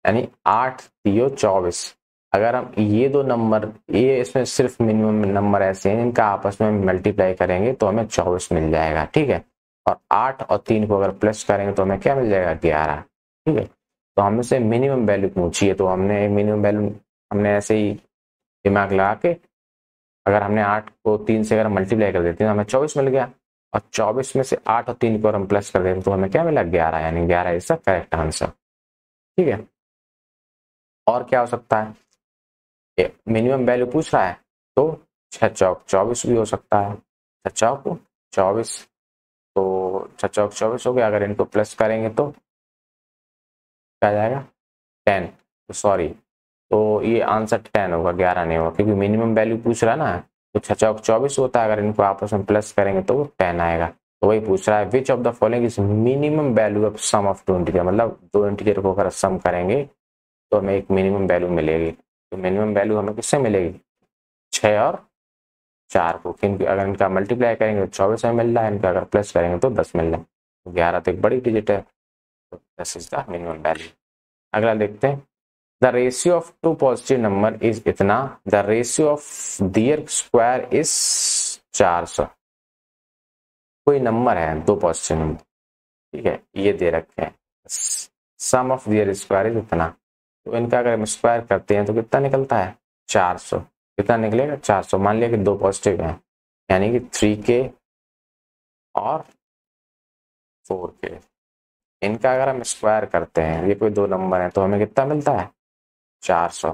यानी 8 3 24। अगर हम ये दो नंबर, ये इसमें सिर्फ मिनिमम नंबर ऐसे हैं इनका आपस में मल्टीप्लाई करेंगे तो हमें 24 मिल जाएगा। ठीक है, और 8 और 3 को अगर प्लस करेंगे तो हमें क्या मिल जाएगा, 11। ठीक है, तो हमसे मिनिमम वैल्यू पूछी है तो हमने मिनिमम वैल्यू हमने ऐसे ही दिमाग लगा के, अगर हमने 8 को 3 से अगर मल्टीप्लाई कर देते हैं तो हमें 24 मिल गया, और 24 में से 8 और 3 को हम प्लस कर देते तो हमें क्या मिला, 11, यानी 11 इज द करेक्ट आंसर। ठीक है, और क्या हो सकता है, मिनिमम वैल्यू पूछ रहा है तो 6 चौक 24 भी हो सकता है। 6 चौक 24, तो 6 चौक 24 हो गया। अगर इनको प्लस करेंगे तो क्या आ जाएगा, 10। तो सॉरी, तो ये आंसर 10 होगा, 11 नहीं होगा, क्योंकि मिनिमम वैल्यू पूछ रहा है ना, तो 6 चौक 24 होता है, अगर इनको आपस में प्लस करेंगे तो वो 10 आएगा। तो वही पूछ रहा है, which of the following is minimum value of sum of two integer, मतलब दो इंटीजर को अगर सम करेंगे तो हमें एक मिनिमम वैल्यू मिलेगी। तो मिनिमम वैल्यू हमें किससे मिलेगी, 6 और 4 को, क्योंकि अगर इनका मल्टीप्लाई करेंगे तो 24 में मिल रहा है, इनका अगर प्लस करेंगे तो 10 मिल रहा है। तो 11 तो एक बड़ी डिजिट है, तो 10 इज द मिनिमम वैल्यू। अगला देखते हैं, the ratio of two positive number is इतना, the ratio of their square is 400। कोई नंबर है, दो पॉजिटिव नंबर, ठीक है, ये दे रखे हैं, सम ऑफ दियर स्क्वायर इज इतना, तो इनका अगर हम स्क्वायर करते हैं तो कितना निकलता है, 400। कितना निकलेगा, 400। मान लिया कि दो पॉजिटिव हैं, यानी कि 3k और 4k, इनका अगर हम स्क्वायर करते हैं, ये कोई दो नंबर है, तो हमें कितना मिलता है, 400।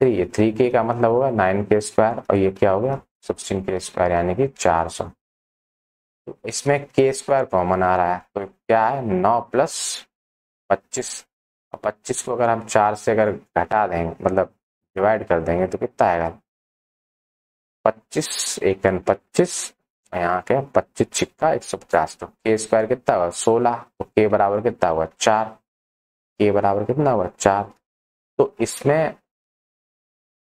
फिर ये 3k का मतलब होगा 9k स्क्वायर, और ये क्या हो गया, 16k स्क्वायर, यानी कि 400। तो इसमें k स्क्वायर कॉमन आ रहा है, तो क्या है, 9 प्लस 25, और 25 को अगर हम 4 से अगर घटा देंगे, मतलब डिवाइड कर देंगे, तो कितना आएगा, 25 एक 25, यहाँ के 25 छिक्का 150, तो के स्क्वायर कितना हुआ, 16, तो के बराबर कितना हुआ, 4, के बराबर कितना हुआ, 4। तो इसमें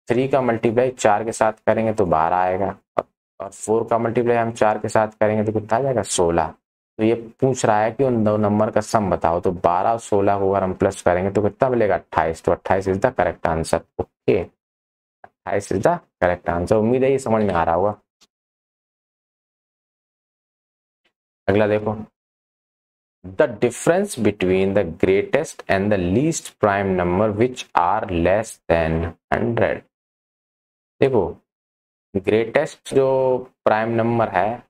3 का मल्टीप्लाई 4 के साथ करेंगे तो 12 आएगा, और 4 का मल्टीप्लाई हम 4 के साथ करेंगे तो कितना आ जाएगा, 16। तो ये पूछ रहा है कि उन दो नंबर का सम बताओ, तो 12 और 16 को अगर हम प्लस करेंगे तो कितना मिलेगा, 28। तो 28 is the correct answer. Okay, 28 is the correct answer. उम्मीद है ये समझ में आ रहा होगा। अगला देखो, the difference between the greatest and the least prime number which are less than 100। देखो, ग्रेटेस्ट जो प्राइम नंबर है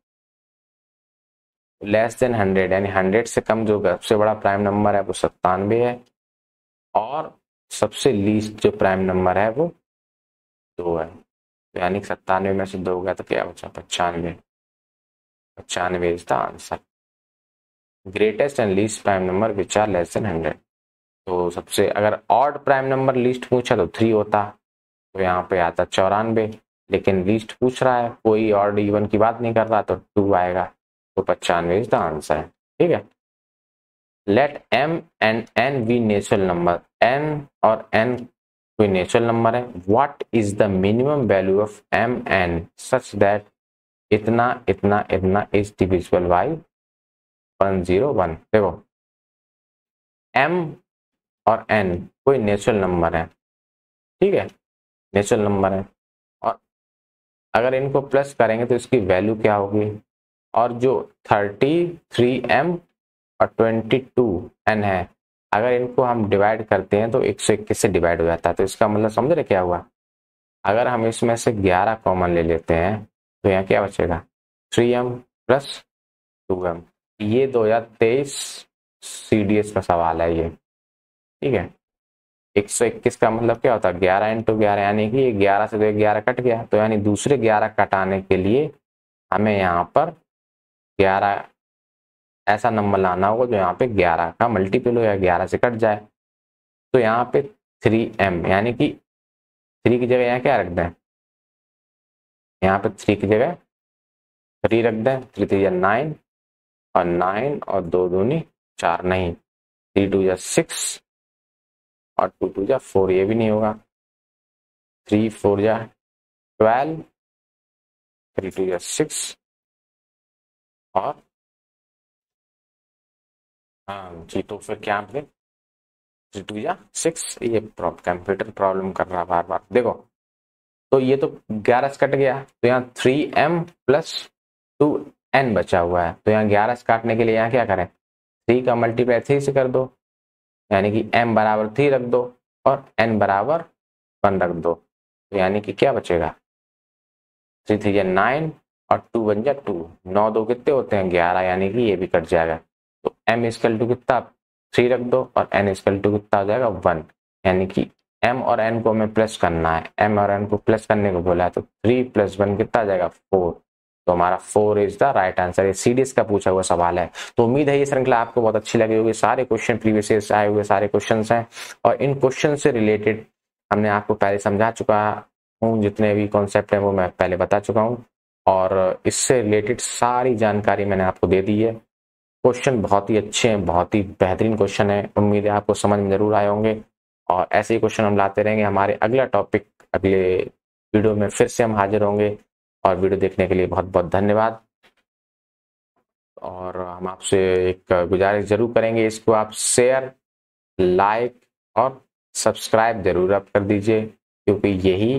लेस देन 100, यानी 100 से कम जो सबसे बड़ा प्राइम नंबर है वो 97 है, और सबसे लीस्ट जो प्राइम नंबर है वो 2 है। तो यानी 97 में से 2 गया तो क्या बचा, 95। 95 is the answer. Greatest and least prime number which are less than 100। तो सबसे अगर ऑड प्राइम नंबर लीस्ट पूछा तो 3 होता, तो यहाँ पे आता 94, लेकिन लीस्ट पूछ रहा है, कोई ऑड इवन की बात नहीं कर रहा, तो 2 आएगा। तो 95 इज द आंसर है। ठीक है, let m and n be natural number, n और n कोई नेचुरल नंबर है, what is the minimum value of m n such that इतना इतना इतना इज डिविजिबल बाय 101। देखो, m और n कोई नेचुरल नंबर है, ठीक है, नेचुरल नंबर है, और अगर इनको प्लस करेंगे तो इसकी वैल्यू क्या होगी, और जो 33m और 22n है, अगर इनको हम डिवाइड करते हैं तो 121 से डिवाइड हो जाता है। तो इसका मतलब समझ रहे क्या हुआ, अगर हम इसमें से 11 कॉमन ले लेते हैं तो यहाँ क्या बचेगा, 3m प्लस 2m। ये 2023 CDS का सवाल है ये, ठीक है, 121 का मतलब क्या होता है 11 इंटू 11, यानी कि 11 से तो 11 कट गया, तो यानी दूसरे 11 कटाने के लिए हमें यहाँ पर 11 ऐसा नंबर लाना होगा जो यहाँ पे 11 का मल्टीपल हो या 11 से कट जाए। तो यहाँ पे 3m, यानी कि 3 की जगह यहाँ क्या रख दें, यहाँ पे 3 की जगह 3 रख दें। 3 3 या 9 और 9 और 2 दूनी 4, नहीं 3 2 या 6 और 2 2 या 4, ये भी नहीं होगा। 3 4 या 12, 3 2 या 6 और हाँ जी, तो फिर क्या फिर 3 2 या 6, ये कंप्यूटर प्रॉब्लम कर रहा बार बार। देखो तो ये तो 11 से कट गया, तो यहाँ 3m प्लस 2n बचा हुआ है। तो यहाँ 11 से काटने के लिए यहाँ क्या करें, 3 का मल्टीप्लाई 3 से कर दो, यानी कि m बराबर 3 रख दो और n बराबर 1 रख दो। तो यानी कि क्या बचेगा, 3 3 या 9 और 2 1 या 2, 9 2 कितने होते हैं 11, यानी कि ये भी कट जाएगा। तो m इक्वल टू कितना 3 रख दो और n इक्वल टू कितना हो जाएगा 1, यानी कि m और n को हमें प्लस करना है, m और n को प्लस करने को बोला है, तो 3 + 1 कितना आ जाएगा 4। तो हमारा 4 इज द राइट आंसर। ये सीडीएस का पूछा हुआ सवाल है। तो उम्मीद है ये श्रृंखला आपको बहुत अच्छी लगी होगी। सारे क्वेश्चन प्रीवियस ईयर से आए हुए सारे क्वेश्चन हैं और इन क्वेश्चन से रिलेटेड हमने आपको पहले समझा चुका हूँ, जितने भी कॉन्सेप्ट हैं वो मैं पहले बता चुका हूँ और इससे रिलेटेड सारी जानकारी मैंने आपको दे दी है। क्वेश्चन बहुत ही अच्छे हैं, बहुत ही बेहतरीन क्वेश्चन है। उम्मीद है आपको समझ में जरूर आए होंगे और ऐसे ही क्वेश्चन हम लाते रहेंगे। हमारे अगला टॉपिक अगले वीडियो में फिर से हम हाजिर होंगे और वीडियो देखने के लिए बहुत बहुत धन्यवाद। और हम आपसे एक गुजारिश जरूर करेंगे, इसको आप शेयर, लाइक और सब्सक्राइब जरूर आप कर दीजिए, क्योंकि यही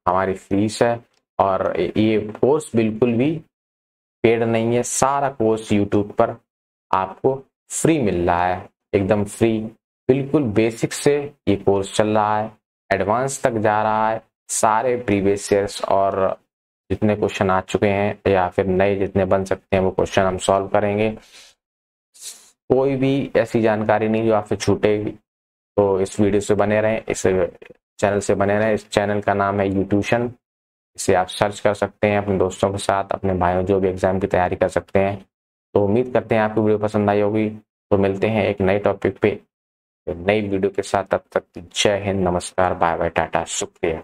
हमारी फीस है और ये कोर्स बिल्कुल भी पेड नहीं है। सारा कोर्स यूट्यूब पर आपको फ्री मिल रहा है, एकदम फ्री, बिल्कुल बेसिक से ये कोर्स चल रहा है, एडवांस तक जा रहा है। सारे प्रीवियस ईयर्स और जितने क्वेश्चन आ चुके हैं या फिर नए जितने बन सकते हैं वो क्वेश्चन हम सॉल्व करेंगे। कोई भी ऐसी जानकारी नहीं जो आपसे छूटेगी। तो इस वीडियो से बने रहें, इस चैनल से बने रहें। इस चैनल का नाम है यूट्यूशन, इसे आप सर्च कर सकते हैं अपने दोस्तों के साथ, अपने भाइयों जो भी एग्जाम की तैयारी कर सकते हैं। तो उम्मीद करते हैं आपको वीडियो पसंद आई होगी। तो मिलते हैं एक नए टॉपिक पे नई वीडियो के साथ, तब तक जय हिंद, नमस्कार, बाय बाय, टाटा, शुक्रिया।